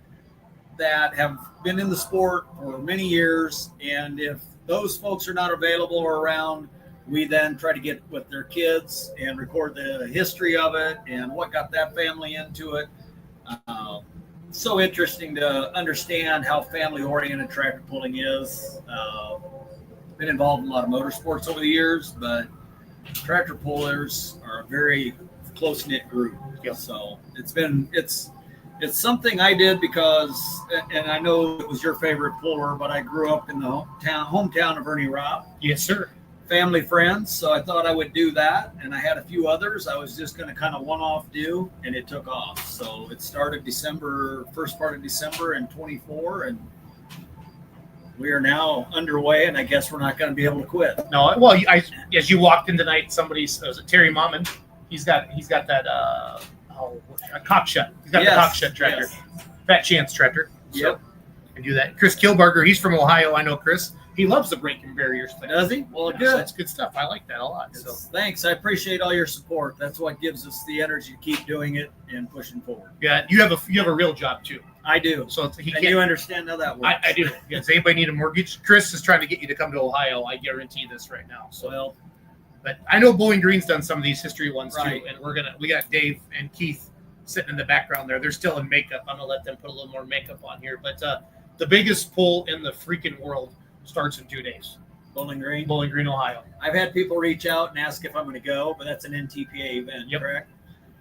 that have been in the sport for many years, and if those folks are not available or around, we then try to get with their kids and record the history of it and what got that family into it. So interesting to understand how family-oriented tractor pulling is. Been involved in a lot of motorsports over the years, but tractor pullers are a very close-knit group. Yep. So it's something I did because, and I know it was your favorite puller, but I grew up in the hometown of Ernie Robb. Yes, sir. Family friends, so I thought I would do that, and I had a few others I was just going to kind of one-off do, and it took off. So it started first part of December in 24, and we are now underway, and I guess we're not going to be able to quit. No, well, as you walked in tonight, was it Terry Momman? He's got that a cock shut. He's got the cock shut tractor, Fat Chance tractor. So Yep. can do that. Chris Kilbarger, he's from Ohio. I know Chris. He loves the Breaking Barriers thing. Does he? Well, Yeah, good. so that's good stuff. I like that a lot. So Thanks. I appreciate all your support. That's what gives us the energy to keep doing it and pushing forward. yeah, you have a real job too. I do. So he And can't. you understand how that works. I do. Yeah, does anybody need a mortgage? Chris is trying to get you to come to Ohio. I guarantee this right now. So, Well, but I know Bowling Green's done some of these history ones Right. too, and we got Dave and Keith sitting in the background there. They're still in makeup. I'm gonna let them put a little more makeup on here. But the biggest pull in the freaking world starts in 2 days. Bowling Green. Bowling Green, Ohio. I've had people reach out and ask if I'm going to go, but that's an NTPA event, Yep. correct?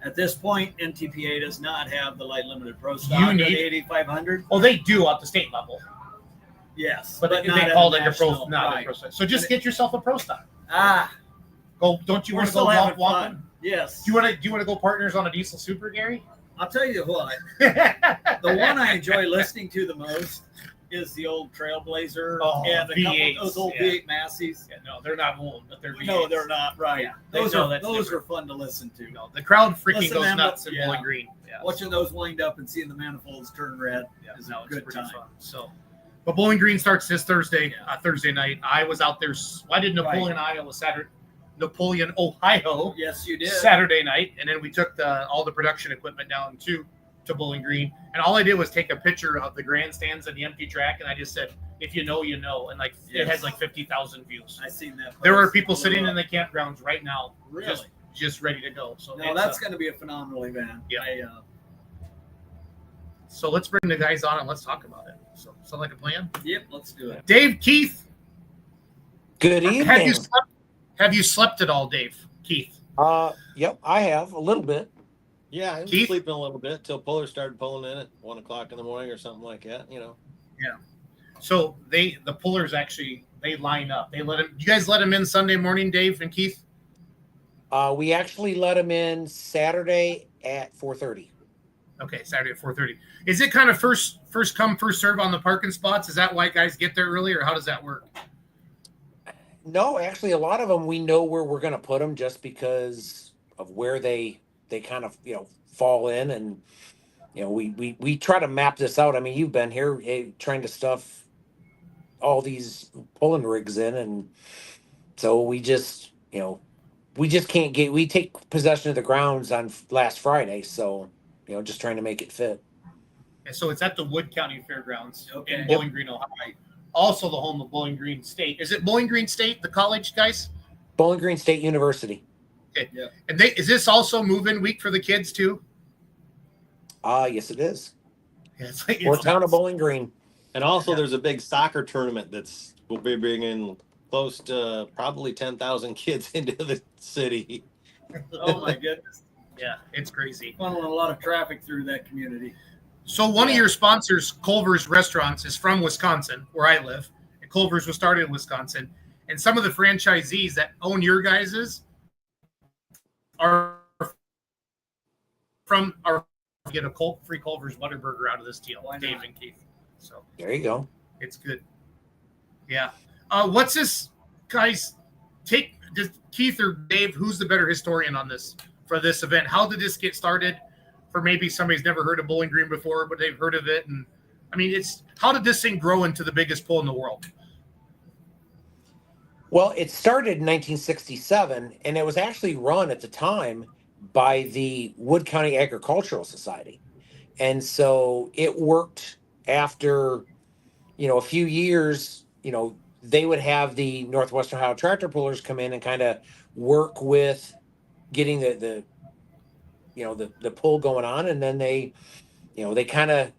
At this point, NTPA does not have the light limited pro stock. You at need- 8,500. Well, they do at the state level, Yes, but not they at call a it a pro, national, not a right. pro stock. So just get yourself a pro stock. Don't you we're want to go still having walk? fun. Yes. Do you want to go partners on a diesel super, Gary? I'll tell you what. The one I enjoy listening to the most is the old Trailblazer and a couple V8s, of those old yeah. V8 Massies. Yeah, no, they're not old, but they're V8s. No, they're not. Right. Yeah, those no, are that's those different. are fun to listen to. No, the crowd freaking Listen, goes man, nuts in yeah. Bowling Green. Yeah, Watching those wind up and seeing the manifolds turn red is no, a it's good pretty time. fun. So, but Bowling Green starts this Thursday night. I was out there. I did Napoleon, Ohio Yes, you did. Saturday night, and then we took all the production equipment down to Bowling Green, and all I did was take a picture of the grandstands and the empty track, and I just said, "If you know, you know," and it Yes. has like 50,000 views. I seen that. There are post. people sitting in the campgrounds right now, Really? just ready to go. So No, that's going to be a phenomenal event. Yeah. So let's bring the guys on and let's talk about it. So sound like a plan? Yep, let's do it. Dave, Keith. Good evening. Have you slept at all, Dave? Keith. Yep, I have a little bit. Yeah, I was Keith? sleeping a little bit till pullers started pulling in at 1 o'clock in the morning or something like that. Yeah. So the pullers actually they line up. You guys let them in Sunday morning, Dave and Keith? We actually let them in Saturday at 4:30. Okay, Saturday at 4:30. Is it kind of first come, first serve on the parking spots? Is that why guys get there early, or how does that work? No, actually, a lot of them we know where we're going to put them just because of where they kind of fall in, and we try to map this out. I mean, you've been here trying to stuff all these pulling rigs in, and so we just can't get. We take possession of the grounds on last Friday, so just trying to make it fit. And so it's at the Wood County Fairgrounds Okay. in Bowling Green, Ohio. Also the home of Bowling Green State. Is it Bowling Green State, the college, guys? Bowling Green State University. Okay. Yeah. And is this also move-in week for the kids too? Yes, it is. Yeah, it's like Or it's town of nuts. Bowling Green. And also, there's a big soccer tournament will be bringing close to probably 10,000 kids into the city. Oh my goodness. Yeah, it's crazy. Funneling a lot of traffic through that community. So one of your sponsors, Culver's Restaurants, is from Wisconsin, where I live. And Culver's was started in Wisconsin. And some of the franchisees that own your guys's are get a free Culver's Butterburger out of this deal. Dave and Keith. So there you go. It's good. Yeah. What's this, guys? Does Keith or Dave? Who's the better historian on this for this event? How did this get started? For maybe somebody's never heard of Bowling Green before, but they've heard of it. And I mean, how did this thing grow into the biggest pull in the world? Well, it started in 1967, and it was actually run at the time by the Wood County Agricultural Society. And so it worked after, a few years, they would have the Northwestern Ohio tractor pullers come in and kind of work with getting the pull going on. And then they kind of,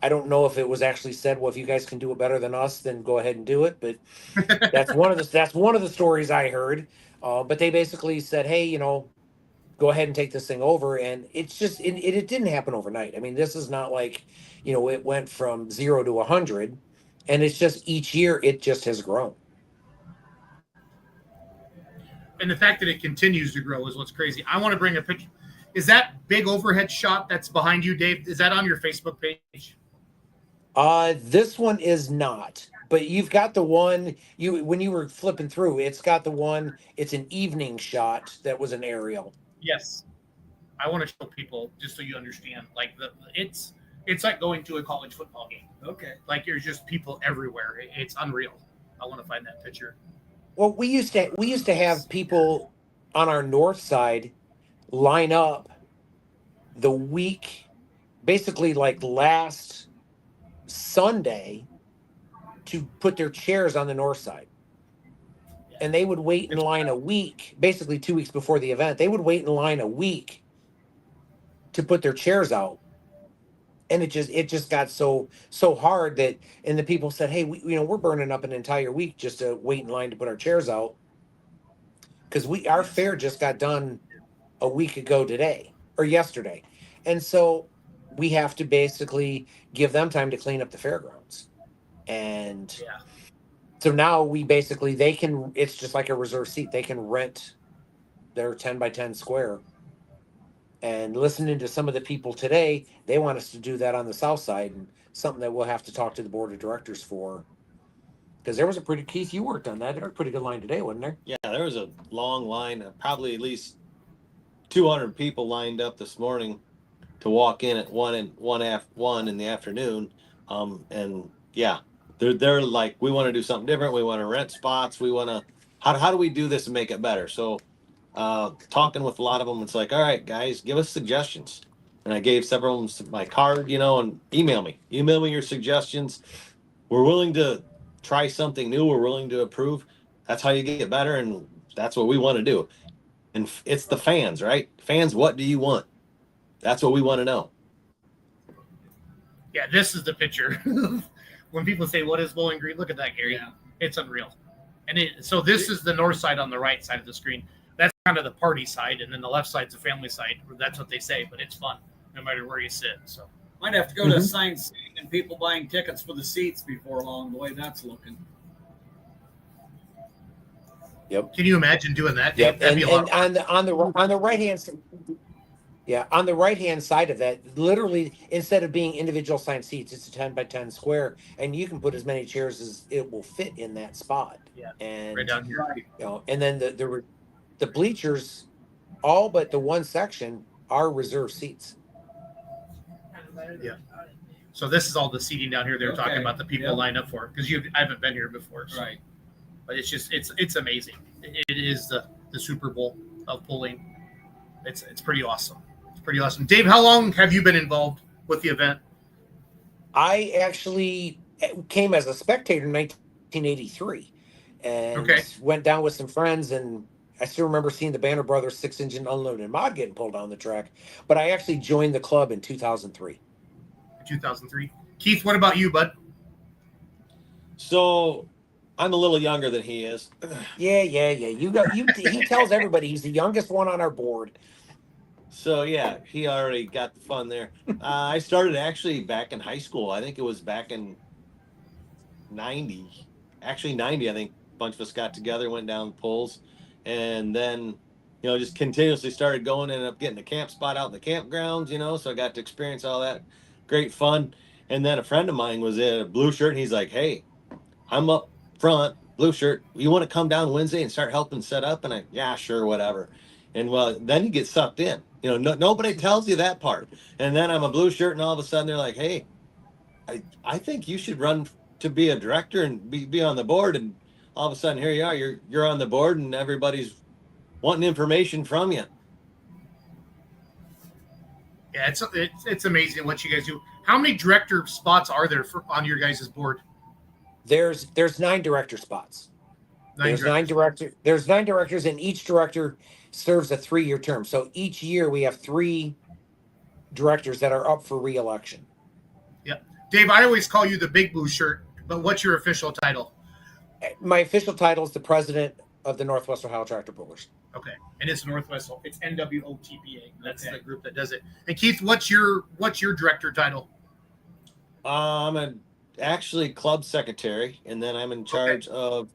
I don't know if it was actually said, well, if you guys can do it better than us, then go ahead and do it. But that's one of the stories I heard. But they basically said, hey, go ahead and take this thing over. And it's just, it didn't happen overnight. I mean, this is not like, it went from 0 to 100, and it's just each year it just has grown. And the fact that it continues to grow is what's crazy. I want to bring a picture. Is that big overhead shot that's behind you, Dave? Is that on your Facebook page? This one is not, but you've got the one when you were flipping through, it's got the one, it's an evening shot that was an aerial. Yes. I want to show people just so you understand, like it's like going to a college football game. Okay. Like there's just people everywhere. It's unreal. I want to find that picture. Well, we used to have people on our north side line up the week, basically like last Sunday, to put their chairs on the north side. And they would wait in line a week, basically 2 weeks before the event. They would wait in line a week to put their chairs out. And it just got so hard that, and the people said, hey, we're burning up an entire week just to wait in line to put our chairs out. Because our fair just got done a week ago today or yesterday. And so we have to basically give them time to clean up the fairgrounds. And so now it's just like a reserve seat. They can rent their 10 by 10 square. And listening to some of the people today, they want us to do that on the south side, and something that we'll have to talk to the board of directors for. Because there was Keith, you worked on that. There was a pretty good line today, wasn't there? Yeah, there was a long line, probably at least 200 people lined up this morning to walk in at 1 in the afternoon. And yeah, they're like, we want to do something different. We want to rent spots. We want to, how do we do this and make it better? So talking with a lot of them, it's like, all right, guys, give us suggestions. And I gave several of them my card, and email me your suggestions. We're willing to try something new. We're willing to approve. That's how you get better. And that's what we want to do. And it's the fans, right? Fans, what do you want? That's what we want to know. Yeah, this is the picture. When people say, what is Bowling Green? Look at that, Gary. Yeah. It's unreal. And so this is the north side on the right side of the screen. That's kind of the party side, and then the left side's the family side. That's what they say, but it's fun no matter where you sit. So Might have to go to a sign seating and people buying tickets for the seats before long, the way that's looking. Yep. Can you imagine doing that? Yep. That'd be a lot And on the right hand side, on the right hand side of that, literally instead of being individual assigned seats, it's a 10 by 10 square, and you can put as many chairs as it will fit in that spot. Yeah. And Right down here. And then the bleachers, all but the one section, are reserved seats. Yeah. So this is all the seating down here they're talking about the people lined up for, because I haven't been here before. So. Right. But it's just it's amazing. It is the Super Bowl of pulling. It's pretty awesome. It's pretty awesome. Dave, how long have you been involved with the event? I actually came as a spectator in 1983 and Okay. went down with some friends. And I still remember seeing the Banner Brothers 6-engine unloaded mod getting pulled down the track. But I actually joined the club in 2003. 2003. Keith, what about you, bud? So I'm a little younger than he is. Yeah. He tells everybody he's the youngest one on our board. So yeah, he already got the fun there. I started actually back in high school. I think it was back in 90. Actually 90, I think a bunch of us got together, went down the poles, and then, just continuously started going, ended up getting a camp spot out in the campgrounds, so I got to experience all that great fun. And then a friend of mine was in a blue shirt, and he's like, "Hey, I'm up front, blue shirt. You want to come down Wednesday and start helping set up?" And yeah, sure, whatever. And well, then you get sucked in. Nobody tells you that part. And then I'm a blue shirt, and all of a sudden they're like, "Hey, I think you should run to be a director and be on the board." And all of a sudden, here you are. You're on the board, and everybody's wanting information from you. Yeah, it's amazing what you guys do. How many director spots are there on your guys' board? There's 9 director spots. There's 9 directors, and each director serves a 3-year term. So each year we have 3 directors that are up for re-election. Yep. Dave, I always call you the big blue shirt, but what's your official title? My official title is the president of the Northwest Ohio Tractor Pullers. Okay. And it's Northwest, it's NWOTPA. That's the group that does it. And Keith, what's your director title? I'm actually club secretary, and then I'm in charge of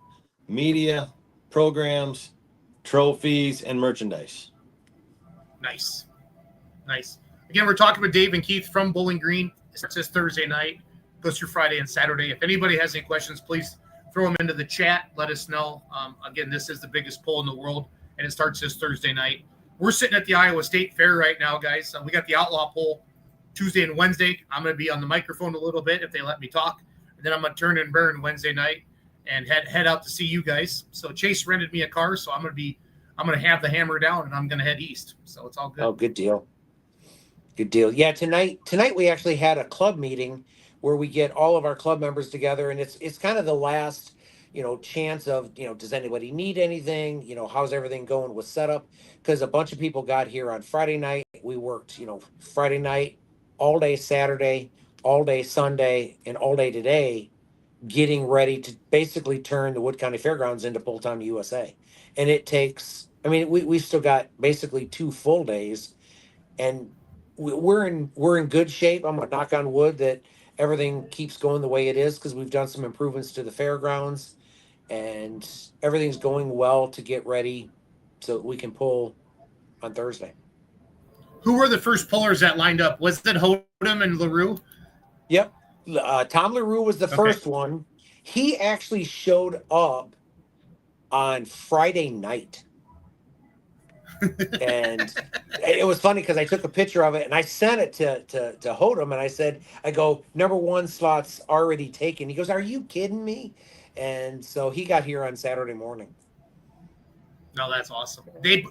media, programs, trophies, and merchandise. Nice. Again, we're talking with Dave and Keith from Bowling Green. It starts this Thursday night, goes through Friday and Saturday. If anybody has any questions, please throw them into the chat. Let us know. Again, this is the biggest poll in the world, and it starts this Thursday night. We're sitting at the Iowa State Fair right now, guys. We got the Outlaw poll Tuesday and Wednesday. I'm going to be on the microphone a little bit if they let me talk. And then I'm going to turn and burn Wednesday night and head out to see you guys. So Chase rented me a car, so I'm going to have the hammer down, and I'm going to head east. So it's all good. Oh, good deal. Yeah, tonight we actually had a club meeting where we get all of our club members together, and it's kind of the last, chance of, does anybody need anything? How's everything going with setup? Because a bunch of people got here on Friday night. We worked, Friday night, all day Saturday, all day Sunday, and all day today, getting ready to basically turn the Wood County Fairgrounds into full-time USA. And it takes, we've still got basically 2 full days, and we're in good shape. I'm gonna knock on wood that everything keeps going the way it is, because we've done some improvements to the fairgrounds, and everything's going well to get ready so that we can pull on Thursday. Who were the first pullers that lined up? Was it Hodem and LaRue? Yep. Tom LaRue was the first one. He actually showed up on Friday night. And it was funny because I took a picture of it and I sent it to Hodem, and I go, number 1 slot's already taken. He goes, "Are you kidding me?" And so he got here on Saturday morning. No, that's awesome. They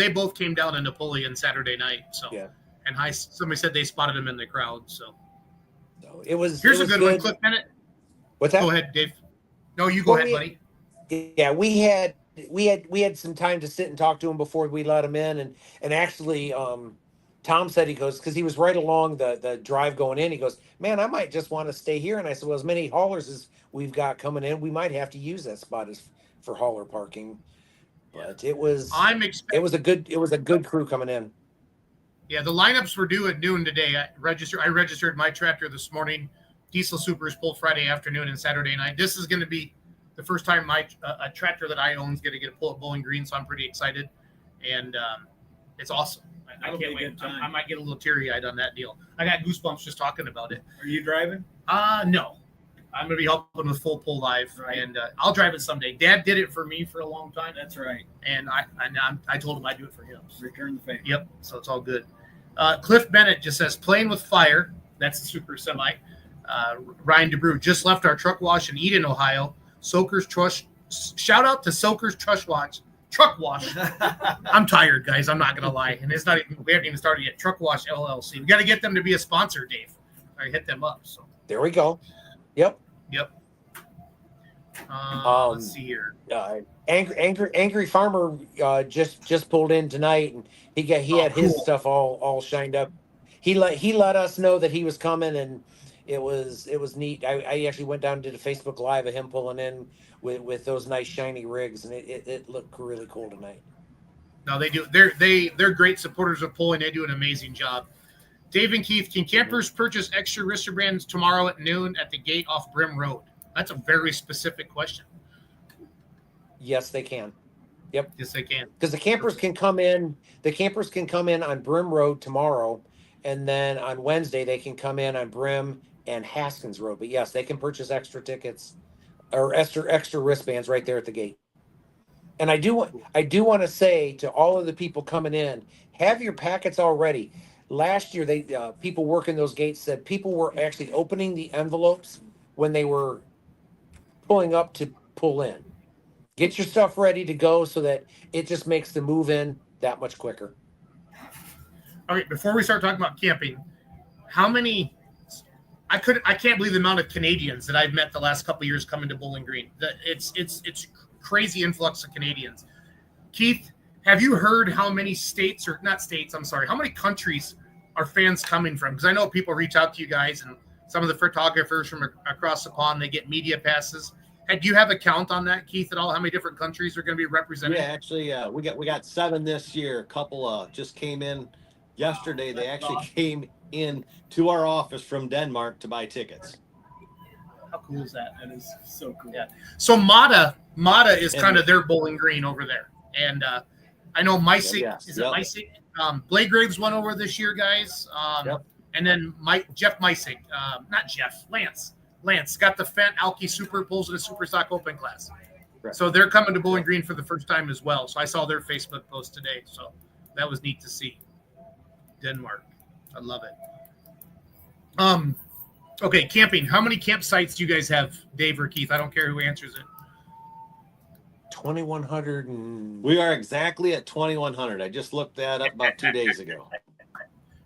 both came down in Napoleon Saturday night. So yeah. And somebody said they spotted him in the crowd. So it was. Here's it a was good one, Cliff Bennett. What's that? Go ahead, Dave. No, you go ahead, buddy. Yeah, we had some time to sit and talk to him before we let him in, and actually Tom said, he goes, because he was right along the drive going in, he goes, "Man, I might just want to stay here." And I said, "Well, as many haulers as we've got coming in, we might have to use that spot for hauler parking." But it was a good crew coming in. Yeah, the lineups were due at noon today. I registered my tractor this morning. Diesel Supers pulled Friday afternoon and Saturday night. This is going to be the first time a tractor that I own is going to get a pull at Bowling Green, so I'm pretty excited, and it's awesome. I can't wait. I might get a little teary-eyed on that deal. I got goosebumps just talking about it. Are you driving? No. I'm going to be helping with Full Pull Live, and I'll drive it someday. Dad did it for me for a long time. That's right. And I told him I'd do it for him. Return the favor. Yep, so it's all good. Cliff Bennett just says, "Playing with fire." That's the Super Semi. Ryan DeBrew just left our truck wash in Eden, Ohio. Soakers Trush. Shout out to Soakers Truck Truck Wash. I'm tired, guys. I'm not gonna lie, and it's not even. We haven't even started yet. Truck Wash LLC. We got to get them to be a sponsor, Dave. I hit them up. So There we go. Yep. yep. Let's see here. Angry Farmer just pulled in tonight, and he had his cool. stuff all shined up. He let us know that he was coming, and it was neat. I actually went down and did a Facebook Live of him pulling in with those nice shiny rigs, and it looked really cool tonight. No, they do. They're great supporters of polling. They do an amazing job. Dave and Keith, can campers purchase extra wristbands tomorrow at noon at the gate off Brim Road? That's a very specific question. Yes, they can. Yep. Yes, they can. Because the campers can come in. The campers can come in on Brim Road tomorrow, and then on Wednesday they can come in on Brim and Haskins Road. But yes, they can purchase extra tickets or extra wristbands right there at the gate. And I do want to say to all of the people coming in, have your packets all ready. Last year, they people working those gates said people were actually opening the envelopes when they were pulling up to pull in. Get your stuff ready to go so that it just makes the move in that much quicker. All right, before we start talking about camping, how many? I can't believe the amount of Canadians that I've met the last couple of years coming to Bowling Green. It's crazy influx of Canadians. Keith, have you heard how many states, or not states? I'm sorry, how many countries are fans coming from? Because I know people reach out to you guys, and some of the photographers from across the pond, they get media passes. Do you have a count on that, Keith, at all? How many different countries are going to be represented? Yeah, actually, we got 7 this year. A couple just came in yesterday. They actually came in to our office from Denmark to buy tickets. How cool is that? That is so cool. Yeah. So Mata is kind of their Bowling Green over there, and I know Mysik. Is it Mysik? Blade Graves went over this year, guys. And then Jeff Mysik, Lance got the Fent Alki Super Pulls in a Super Stock Open class. Right. So they're coming to Bowling Green for the first time as well. So I saw their Facebook post today. So that was neat to see. Denmark. I love it. Okay, camping. How many campsites do you guys have, Dave or Keith? I don't care who answers it. 2,100 and... We are exactly at 2,100. I just looked that up about 2 days ago.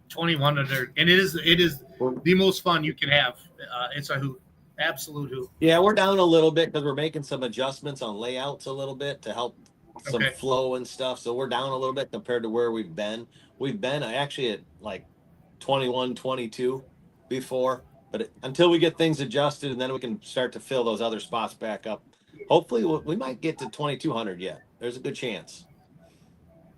2,100, and it is the most fun you can have. It's a hoot, absolute hoot. Yeah, we're down a little bit because we're making some adjustments on layouts a little bit to help some flow and stuff. So we're down a little bit compared to where we've been. We've been actually at like 21, 22 before, but until we get things adjusted, and then we can start to fill those other spots back up. Hopefully, we might get to 2,200 yet. There's a good chance.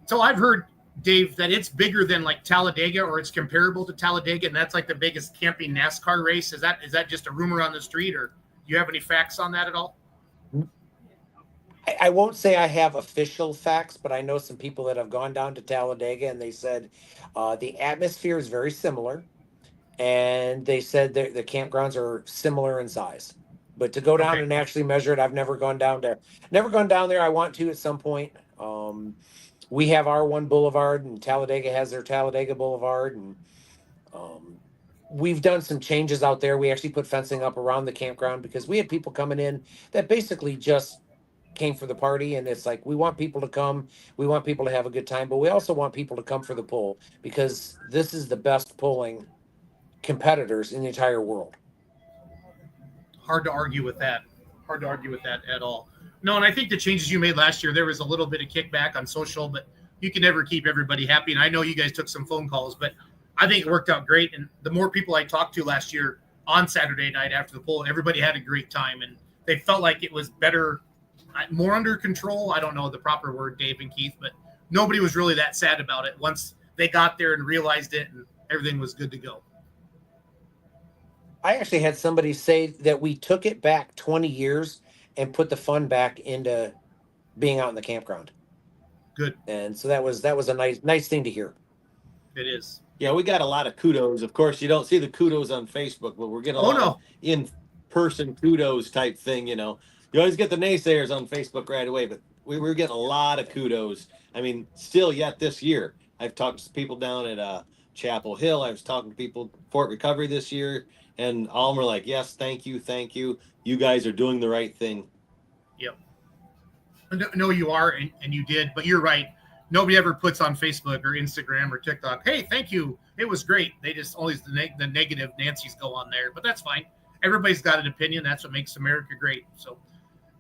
So I've heard, Dave, that it's bigger than like Talladega, or it's comparable to Talladega, and that's like the biggest camping NASCAR race. Is that just a rumor on the street, or do you have any facts on that at all? I won't say I have official facts, but I know some people that have gone down to Talladega, and they said the atmosphere is very similar, and they said the campgrounds are similar in size. But to go down and actually measure it, I've never gone down there. I want to at some point. We have our one boulevard, and Talladega has their Talladega Boulevard, and we've done some changes out there. We actually put fencing up around the campground because we had people coming in that basically just came for the party, and it's like we want people to come, we want people to have a good time, but we also want people to come for the pull because this is the best pulling competitors in the entire world. Hard to argue with that. Hard to argue with that at all. No, and I think the changes you made last year, there was a little bit of kickback on social, but you can never keep everybody happy. And I know you guys took some phone calls, but I think it worked out great. And the more people I talked to last year on Saturday night after the poll, everybody had a great time, and they felt like it was better, more under control. I don't know the proper word, Dave and Keith, but nobody was really that sad about it once they got there and realized it, and everything was good to go. I actually had somebody say that we took it back 20 years and put the fun back into being out in the campground. Good. And so that was a nice thing to hear. It is. Yeah, we got a lot of kudos. Of course, you don't see the kudos on Facebook, but we're getting a lot of in-person kudos type thing, you know. You always get the naysayers on Facebook right away, but we were getting a lot of kudos. I mean, still yet this year. I've talked to people down at Chapel Hill. I was talking to people Fort Recovery this year, and all of them are like, yes, thank you. You guys are doing the right thing. Yep. No, you are, and you did, but you're right. Nobody ever puts on Facebook or Instagram or TikTok, hey, thank you. It was great. They just always the negative Nancy's go on there, but that's fine. Everybody's got an opinion. That's what makes America great. So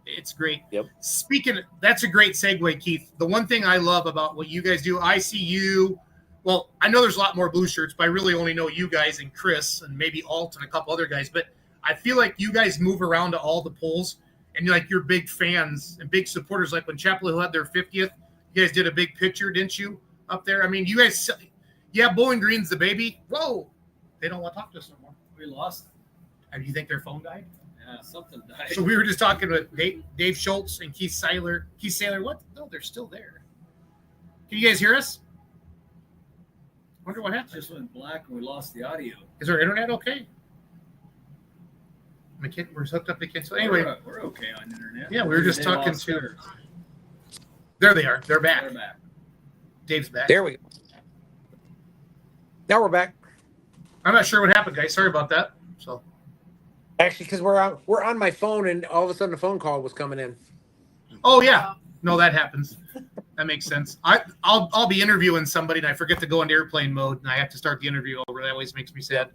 it's great. Yep. Speaking, that's a great segue, Keith. The one thing I love about what you guys do, I see you. Well, I know there's a lot more blue shirts, but I really only know you guys and Chris and maybe Alt and a couple other guys. But I feel like you guys move around to all the polls, and you're big fans and big supporters. Like when Chapel Hill had their 50th, you guys did a big picture, didn't you, up there? I mean, you guys, yeah, Bowling Green's the baby. Whoa, they don't want to talk to us no more. We lost. Do you think their phone died? Yeah, something died. So we were just talking with Dave Schultz and Keith Seiler. Keith Seiler, what? No, they're still there. Can you guys hear us? Wonder what happened. Just went black and we lost the audio. Is our internet okay? We're hooked up again. So anyway, we're okay on internet. Yeah, we were just They talking lost to. theirs. There they are. They're back. They're back. Dave's back. There we go. Now we're back. I'm not sure what happened, guys. Sorry about that. So Actually, because we're on my phone, and all of a sudden a phone call was coming in. Oh yeah, no, that happens. That makes sense. I'll be interviewing somebody and I forget to go into airplane mode and I have to start the interview over. That always makes me sad.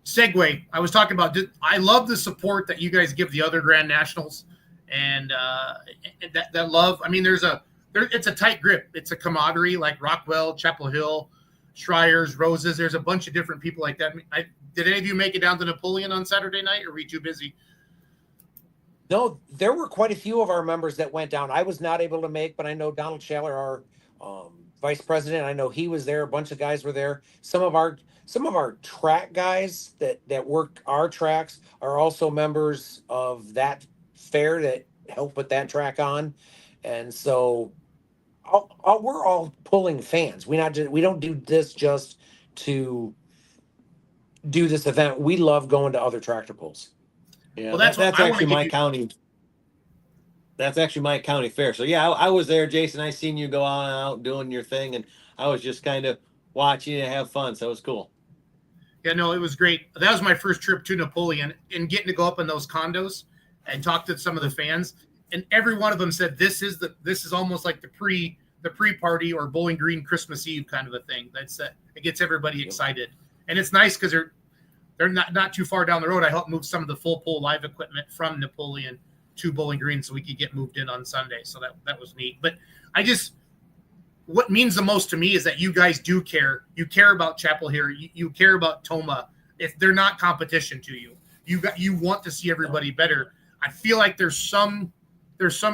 Segue. I was talking about. I love the support that you guys give the other Grand Nationals, and that love. I mean, it's a tight grip. It's a camaraderie like Rockwell, Chapel Hill, Schreier's, Roses. There's a bunch of different people like that. Did any of you make it down to Napoleon on Saturday night, or were you too busy? No, there were quite a few of our members that went down. I was not able to make, but I know Donald Schaller, our vice president, I know he was there. A bunch of guys were there. Some of our track guys that work our tracks are also members of that fair that help put that track on. And so we're all pulling fans. We don't do this just to do this event. We love going to other tractor pulls. Yeah, Well, that's actually my you. county. That's actually my county fair. So yeah, I was there, Jason. I seen you go on out doing your thing, and I was just kind of watching you have fun. So it was cool. Yeah, no, it was great. That was my first trip to Napoleon, and getting to go up in those condos and talk to some of the fans. And every one of them said this is almost like the pre-party or Bowling Green Christmas Eve kind of a thing. It gets everybody excited, and it's nice because they're not too far down the road. I helped move some of the full pull live equipment from Napoleon to Bowling Green so we could get moved in on Sunday. So that was neat. But what means the most to me is that you guys do care. You care about Chapel Hill. You care about Toma. If they're not competition to you, you want to see everybody better. I feel like there's some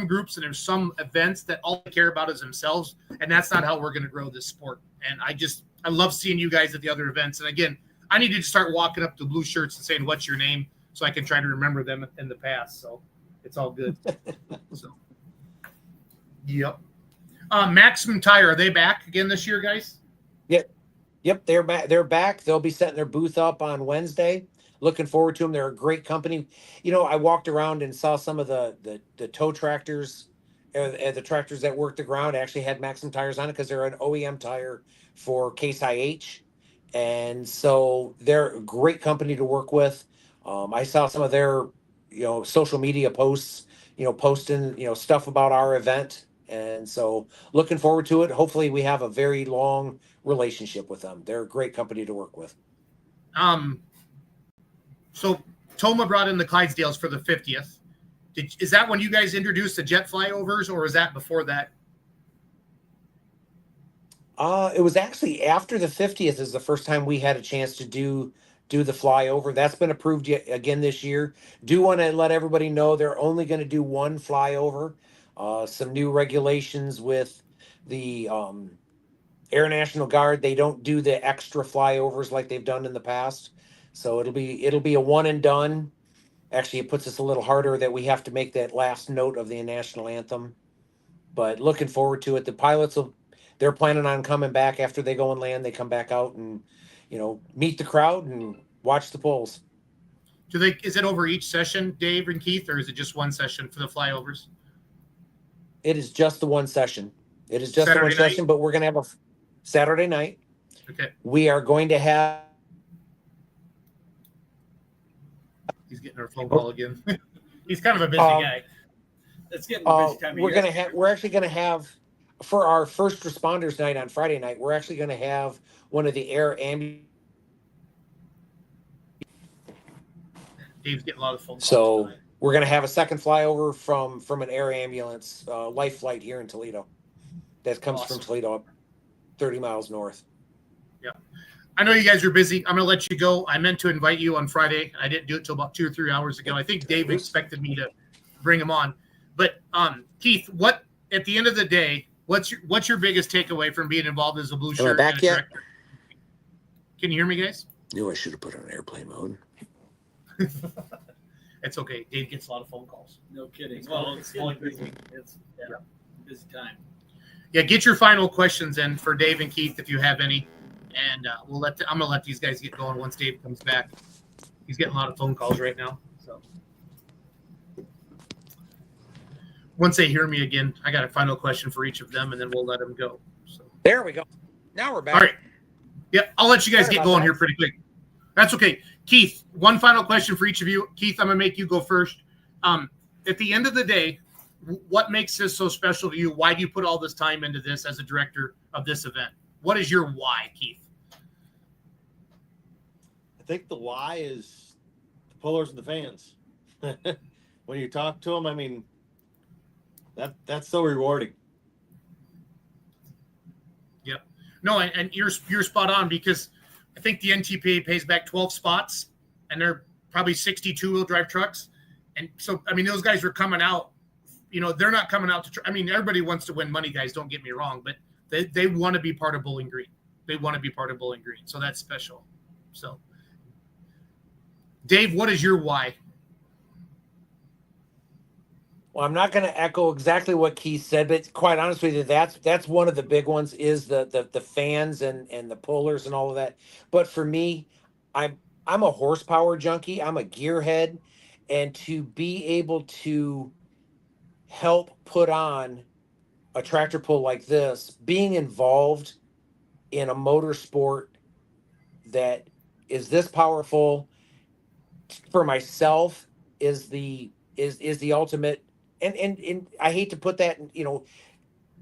groups and there's some events that all they care about is themselves, and that's not how we're going to grow this sport. And I love seeing you guys at the other events. And again, I need to start walking up to blue shirts and saying, "What's your name?" so I can try to remember them in the past. So it's all good. So, yep. Maximum Tire, are they back again this year, guys? Yep, they're back. They're back. They'll be setting their booth up on Wednesday. Looking forward to them. They're a great company. I walked around and saw some of the tow tractors, the tractors that work the ground actually had Maxim tires on it because they're an OEM tire for Case IH. And so they're a great company to work with. I saw some of their, social media posts, posting, stuff about our event. And so looking forward to it. Hopefully we have a very long relationship with them. They're a great company to work with. So Toma brought in the Clydesdales for the 50th. Is that when you guys introduced the jet flyovers, or was that before that? It was actually after the 50th is the first time we had a chance to do the flyover. That's been approved again this year. Do want to let everybody know they're only going to do one flyover. Some new regulations with the Air National Guard. They don't do the extra flyovers like they've done in the past. So it'll be a one and done. Actually, it puts us a little harder that we have to make that last note of the national anthem. But looking forward to it. The pilots they're planning on coming back after they go and land. They come back out and, meet the crowd and watch the polls. Is it over each session, Dave and Keith, or is it just one session for the flyovers? It is just the one session. It is just Saturday the one night? session, but we're going to have a Saturday night. Okay. We are going to have. He's getting our phone call again. He's kind of a busy guy. It's getting a busy time of year. We're actually gonna have for our first responders night on Friday night. We're actually gonna have one of the air ambulance. Dave's getting a lot of phone calls So tonight. we're gonna have a second flyover from an air ambulance life flight here in Toledo. That comes Awesome. from Toledo, up 30 miles north. Yeah. I know you guys are busy. I'm going to let you go. I meant to invite you on Friday. I didn't do it till about 2 or 3 hours ago. I think Dave expected me to bring him on. But Keith, what at the end of the day, what's your biggest takeaway from being involved as a blue shirt? Am I back yet? Director? Can you hear me, guys? Knew I should have put it on airplane mode. It's okay. Dave gets a lot of phone calls. No kidding. It's Well, going- it's it's going busy. busy. It's busy time. Yeah, get your final questions in for Dave and Keith if you have any, and I'm gonna let these guys get going once Dave comes back. He's getting a lot of phone calls right now. So once they hear me again, I got a final question for each of them, and then we'll let them go. So there we go. Now we're back. All right. Yep, I'll let you guys Sorry get about going that. here pretty quick. That's okay. Keith, one final question for each of you. Keith, I'm gonna make you go first. At the end of the day, what makes this so special to you? Why do you put all this time into this as a director of this event? What is your why, Keith? I think the why is the pullers and the fans. When you talk to them, I mean, that's so rewarding. Yep. No, and you're spot on, because I think the NTPA pays back 12 spots, and they're probably 62 wheel drive trucks. And so, I mean, those guys are coming out, they're not coming out to, everybody wants to win money, guys, don't get me wrong, but they want to be part of Bowling Green. They want to be part of Bowling Green. So that's special. So Dave, what is your why? Well, I'm not going to echo exactly what Keith said, but quite honestly, that's one of the big ones is the fans and the pullers and all of that. But for me, I'm a horsepower junkie. I'm a gearhead, and to be able to help put on a tractor pull like this, being involved in a motorsport that is this powerful for myself is the ultimate. And I hate to put that,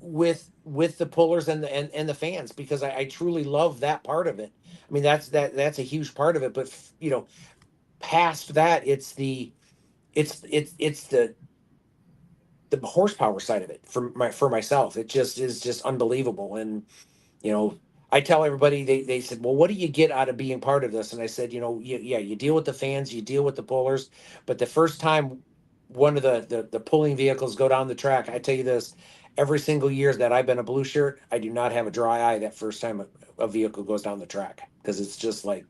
with the pullers and the fans, because I truly love that part of it. I mean, that's a huge part of it. But past that, it's the horsepower side of it for myself. It just is just unbelievable. And I tell everybody, they said, well, what do you get out of being part of this? And I said, you deal with the fans, you deal with the pullers, but the first time one of the pulling vehicles go down the track, I tell you this, every single year that I've been a blue shirt, I do not have a dry eye that first time a vehicle goes down the track, because it's just like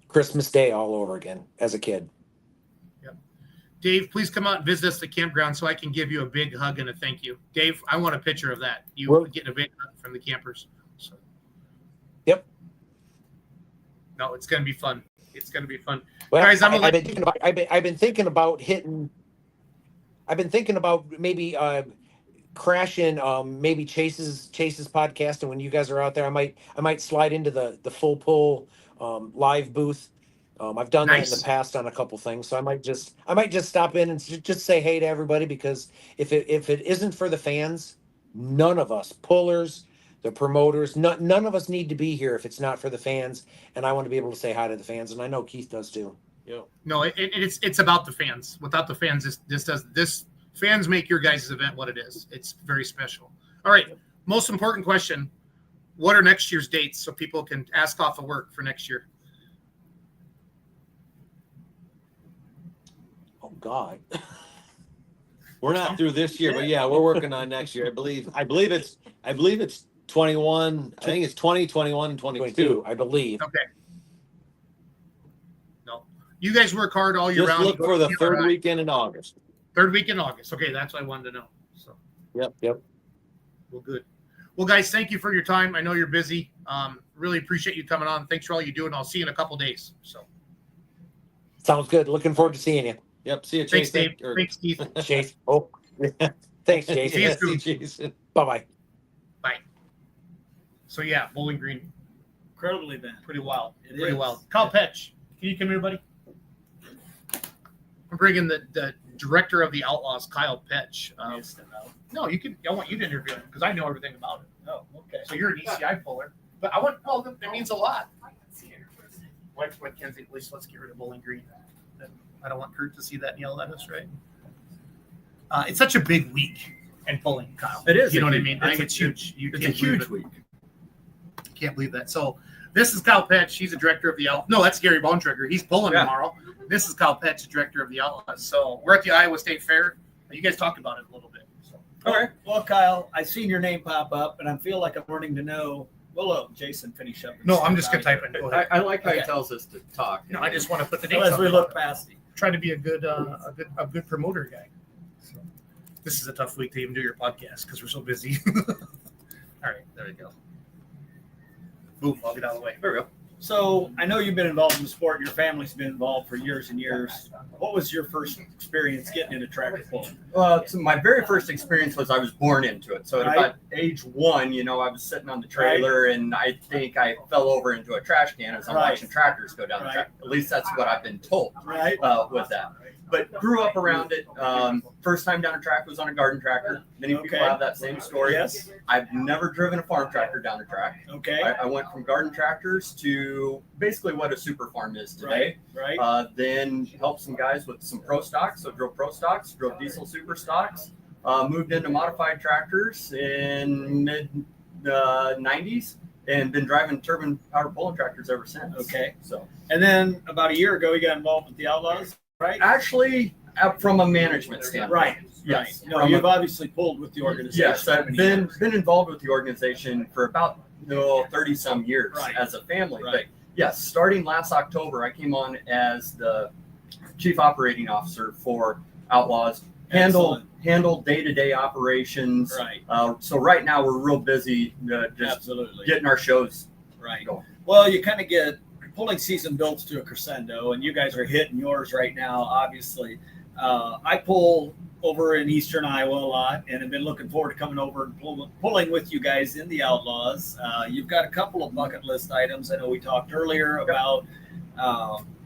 Christmas Day all over again as a kid. Yep. Dave, please come out and visit us at the campground so I can give you a big hug and a thank you. Dave, I want a picture of that. You getting a big hug from the campers. So. Yep. No, it's going to be fun. It's going to be fun. Well, guys, I've been thinking about maybe crashing maybe Chase's podcast, and when you guys are out there, I might slide into the full pull live booth. I've done that in the past on a couple things, so I might just stop in and just say hey to everybody, because if it isn't for the fans, none of us pullers, the promoters, none of us need to be here if it's not for the fans. And I want to be able to say hi to the fans, and I know Keith does too. Yeah. No, it's about the fans. Without the fans, this fans make your guys' event what it is. It's very special. All right, most important question: what are next year's dates so people can ask off of work for next year? Oh God. We're not through this year, but yeah, we're working on next year. I believe it's 21. I think it's 20, 21, and 22. I believe. Okay. No, you guys work hard all year Just round. look for the third weekend in August. Third week in August. Okay, that's what I wanted to know. So. Yep. Well, good. Well, guys, thank you for your time. I know you're busy. Really appreciate you coming on. Thanks for all you do, and I'll see you in a couple days. So. Sounds good. Looking forward to seeing you. Yep. See you, Thanks, Chase. Dave. Thanks, Keith. Chase. Oh, thanks, Jason. See you soon. Jason. Bye-bye. Bye. So yeah, Bowling Green. Incredibly bad. Pretty wild. It Pretty is. wild. Kyle Petch, can you come here, buddy? I'm bringing the director of the Outlaws, Kyle Petch. No, you can. I want you to interview him because I know everything about it. Oh, okay. So you're an ECI puller, but I want. Well, that means a lot. What Kenzie? At least let's get rid of Bowling Green. I don't want Kurt to see that and yell at us, right? It's such a big week in pulling, Kyle. It is. You know what I mean? I think it's huge. It's a huge week. Can't believe that. So this is Kyle Petch. He's the director of the Outlaws. No, that's Gary Bontrager. He's pulling tomorrow. This is Kyle Petch, the director of the Outlaws. So we're at the Iowa State Fair. You guys talked about it a little bit. So. All right. Well, Kyle, I've seen your name pop up, and I feel like I'm wanting to know. Well, look, Jason, finish up. No, I'm just gonna type in. Go ahead. I like how he tells us to talk. No, I just want to put the Well, names as we look past him. Trying to be a good promoter guy. So this is a tough week to even do your podcast because we're so busy. All right, there we go. Boom, I'll get out of the way. There we go. So I know you've been involved in the sport. Your family's been involved for years and years. What was your first experience getting into tractor pulling? Well, so my very first experience was I was born into it. So at about age 1, I was sitting on the trailer and I think I fell over into a trash can as I'm watching tractors go down the track. At least that's what I've been told with that. But grew up around it. First time down a track was on a garden tractor. Many people have that same story. Yes. I've never driven a farm tractor down a track. Okay. I went from garden tractors to basically what a super farm is today. Right. Then helped some guys with some pro stocks. So drove pro stocks, drove diesel super stocks. Moved into modified tractors in mid 90s and been driving turbine power pulling tractors ever since. Okay. So. And then about a year ago, you got involved with the Outlaws, right? Actually, from a management standpoint. Right. Yes. No, you've obviously pulled with the organization. Yes, I've been involved with the organization for about 30 some years as a family. But yes, starting last October, I came on as the chief operating officer for Outlaws. Handle day-to-day operations. Right. So right now we're real busy just getting our shows going. Well, you kind of get pulling season builds to a crescendo, and you guys are hitting yours right now, obviously. I pull over in eastern Iowa a lot, and have been looking forward to coming over and pulling with you guys in the Outlaws. You've got a couple of bucket list items. I know we talked earlier about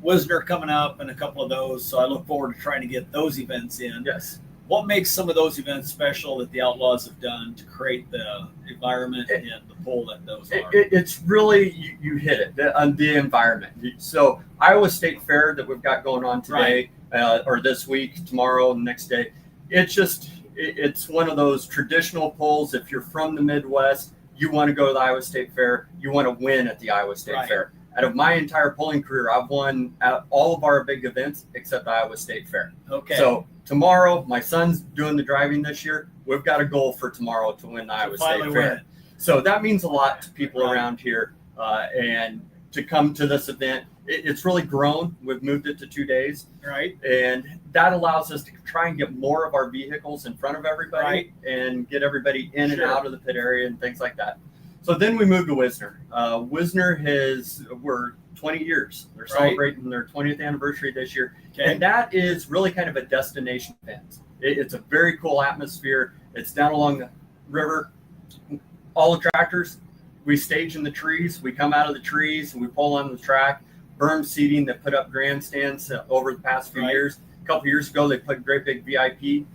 Wisner coming up and a couple of those, so I look forward to trying to get those events in. Yes. What makes some of those events special that the Outlaws have done to create the environment and the pull that those are? It's really, you hit it, the environment. So Iowa State Fair that we've got going on today, or this week, tomorrow, and the next day, it's one of those traditional pulls. If you're from the Midwest, you want to go to the Iowa State Fair, you want to win at the Iowa State Fair. Out of my entire pulling career, I've won at all of our big events except Iowa State Fair. Okay. So tomorrow, my son's doing the driving this year. We've got a goal for tomorrow to win the Iowa State Fair. So that means a lot to people around here. And to come to this event, it's really grown. We've moved it to 2 days. Right. And that allows us to try and get more of our vehicles in front of everybody and get everybody in and out of the pit area and things like that. So then we moved to Wisner. Wisner we're 20 years. They're celebrating their 20th anniversary this year. Okay. And that is really kind of a destination event. It's a very cool atmosphere. It's down along the river. All the tractors, we stage in the trees. We come out of the trees and we pull on the track. Berm seating that put up grandstands over the past few years. A couple years ago, they put great big VIP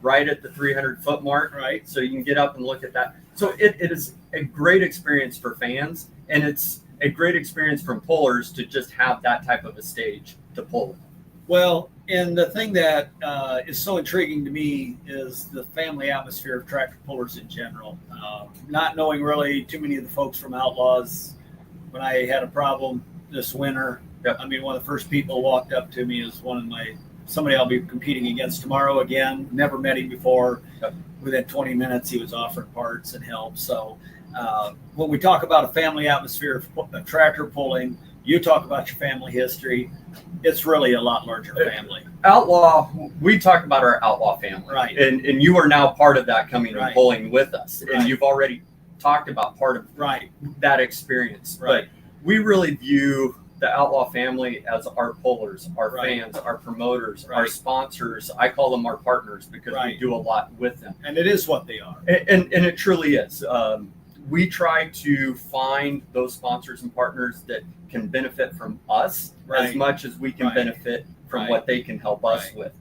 right at the 300-foot mark. Right. So you can get up and look at that. So it is a great experience for fans, and it's a great experience from pullers to just have that type of a stage to pull. Well, and the thing that is so intriguing to me is the family atmosphere of tractor pullers in general. Not knowing really too many of the folks from Outlaws, when I had a problem this winter, I mean, one of the first people walked up to me is somebody I'll be competing against tomorrow again. Never met him before. Within 20 minutes, he was offering parts and help. So when we talk about a family atmosphere of tractor pulling, you talk about your family history. It's really a lot larger family. Outlaw, we talk about our Outlaw family. Right. And you are now part of that coming and pulling with us. And you've already talked about part of that experience. Right. But we really view the Outlaw family as our pullers, our fans, our promoters, our sponsors. I call them our partners because we do a lot with them. And it is what they are. And it truly is. We try to find those sponsors and partners that can benefit from us as much as we can benefit from what they can help us with.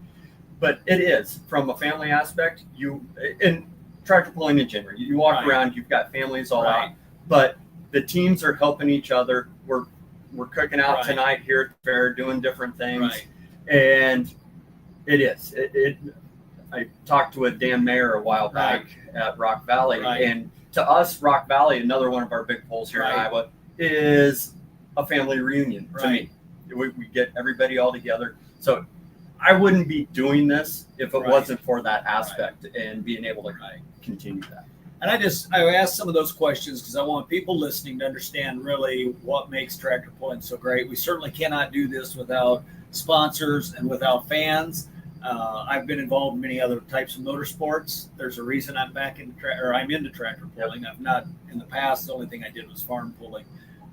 but it is from a family aspect. In tractor pulling in general, you walk around, you've got families all out, but the teams are helping each other. We're cooking out tonight here at the fair, doing different things, and it is. I talked to a Dan Mayer a while back at Rock Valley, and to us, Rock Valley, another one of our big polls here in Iowa, is a family reunion to me. We get everybody all together. So I wouldn't be doing this if it wasn't for that aspect and being able to continue that. And I asked some of those questions because I want people listening to understand really what makes tractor pulling so great. We certainly cannot do this without sponsors and without fans. I've been involved in many other types of motorsports. There's a reason I'm back in I'm into tractor pulling. I've not in the past. The only thing I did was farm pulling,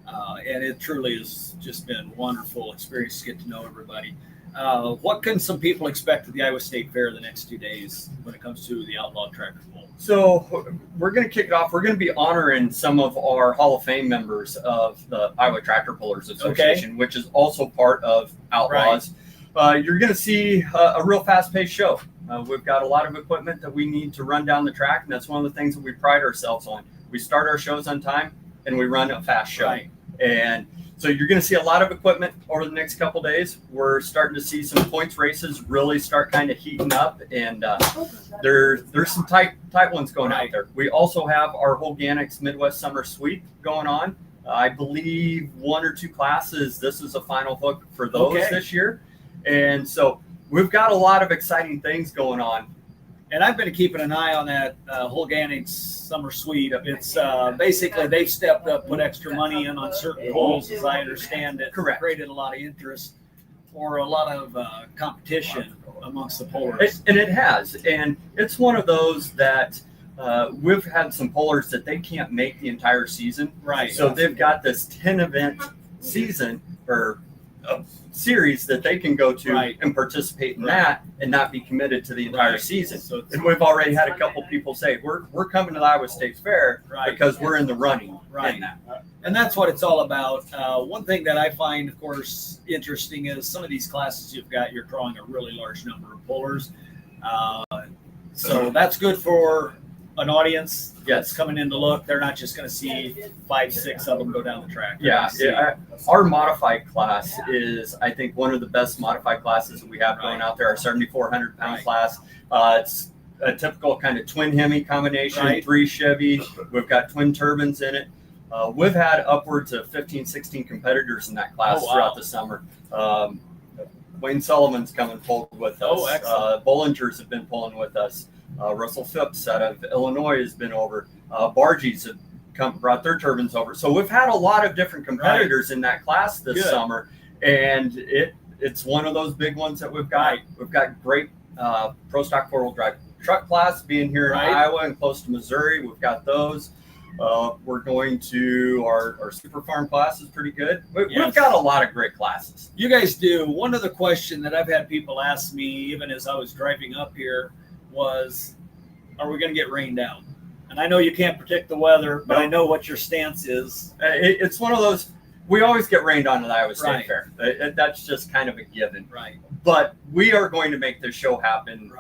and it truly has just been a wonderful experience to get to know everybody. What can some people expect at the Iowa State Fair the next 2 days when it comes to the outlaw tractor pull? So we're going to kick it off. We're going to be honoring some of our Hall of Fame members of the Iowa Tractor Pullers Association, which is also part of Outlaws. You're going to see a real fast-paced show. We've got a lot of equipment that we need to run down the track, and that's one of the things that we pride ourselves on. We start our shows on time, and we run a fast show. And so you're going to see a lot of equipment over the next couple days. We're starting to see some points races really start kind of heating up, and there's some tight ones going out there. We also have our Holganics Midwest Summer Sweep going on. I believe 1 or 2 classes. This is a final hook for those this year. And so we've got a lot of exciting things going on. And I've been keeping an eye on that Holganics Summer Sweep. It's basically they've stepped up, put extra money in on certain polls, as I understand it. Correct. Created a lot of interest or a lot of competition amongst the pullers. And it has. And it's one of those that we've had some pullers that they can't make the entire season. So they've got this 10-event season or series that they can go to and participate in that and not be committed to the entire season. So and we've already had a couple people say, we're coming to the Iowa State Fair because we're in the running in that. And that's what it's all about. One thing that I find, of course, interesting is some of these classes you're drawing a really large number of pullers. So that's good for an audience that's coming in to look. They're not just going to see 5, 6 of them go down the track. Our modified class is, I think, one of the best modified classes that we have going out there. Our 7,400-pound class. It's a typical kind of twin Hemi combination, 3 Chevy. We've got twin turbines in it. We've had upwards of 15, 16 competitors in that class throughout the summer. Wayne Sullivan's come and pulled with us. Bollingers have been pulling with us. Russell Phipps out of Illinois has been over. Bargees have brought their turbines over. So we've had a lot of different competitors in that class this summer, and it's one of those big ones that we've got. We've got great pro stock 4-wheel drive truck class being here in Iowa and close to Missouri. We've got those. We're going to our super farm class is pretty good. We've got a lot of great classes. You guys do. One other question that I've had people ask me, even as I was driving up here, was, are we going to get rained out? And I know you can't predict the weather, but I know what your stance is. It's one of those, we always get rained on at the Iowa State Fair. That's just kind of a given. But we are going to make this show happen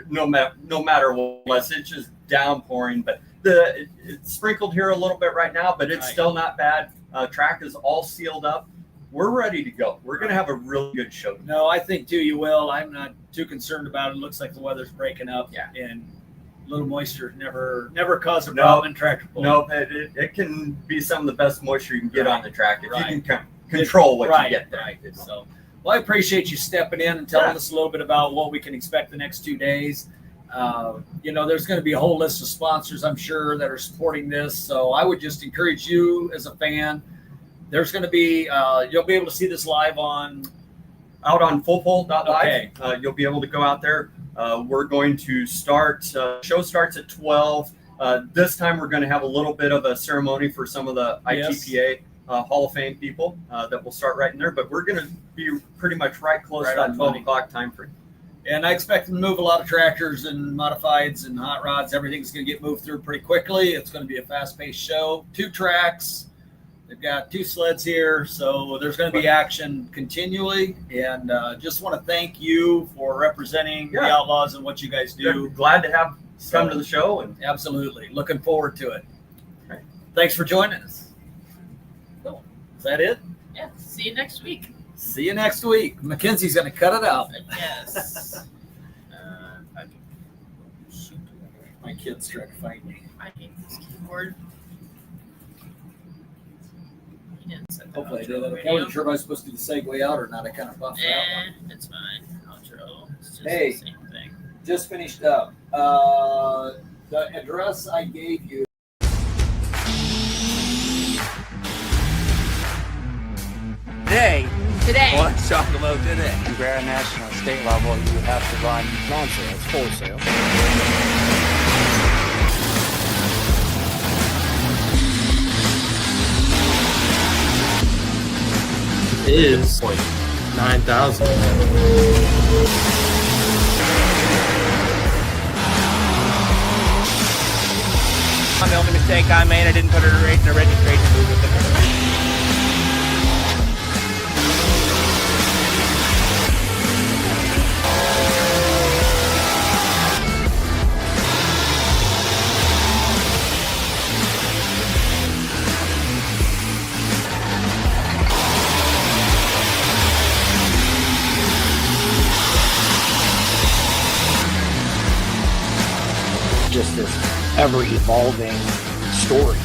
no matter what. Unless it's just downpouring. But it's sprinkled here a little bit right now, but it's still not bad. Track is all sealed up. We're ready to go. We're going to have a really good show. No, I think too you will. I'm not too concerned about it. It looks like the weather's breaking up. And a little moisture never caused a problem in tractor pulling. No, it can be some of the best moisture you can get on the track if you can control what you get there. So, well, I appreciate you stepping in and telling us a little bit about what we can expect the next 2 days. There's going to be a whole list of sponsors, I'm sure, that are supporting this. So I would just encourage you as a fan. There's going to be, you'll be able to see this live out on fullpole.live. You'll be able to go out there. We're going to start, show starts at 12. This time we're going to have a little bit of a ceremony for some of the ITPA Hall of Fame people that will start right in there, but we're going to be pretty much right close to that 12 o'clock time frame. And I expect them to move a lot of tractors and modifieds and hot rods. Everything's going to get moved through pretty quickly. It's going to be a fast-paced show. 2 tracks. They've got 2 sleds here, so there's going to be action continually. And just want to thank you for representing the Outlaws and what you guys do. Glad to have come to the show, and absolutely looking forward to it. Okay. Thanks for joining us. Cool. Is that it? Yeah. See you next week. See you next week. Mackenzie's going to cut it out. Yes. My kids trying to find me. I hate this keyboard. He didn't set that Hopefully I outro did that. I radio. wasn't sure if I was supposed to do the segue out or not. I kind of buffed that one. It's fine. Outro. It's just Hey. the same thing. Just finished up. The address I gave you. Today. Let's talk about today. You grab a national state level, you have to run non-sales, wholesale. Is like 9,000. The only mistake I made, I didn't put her in the registration booth with the Just this ever-evolving story.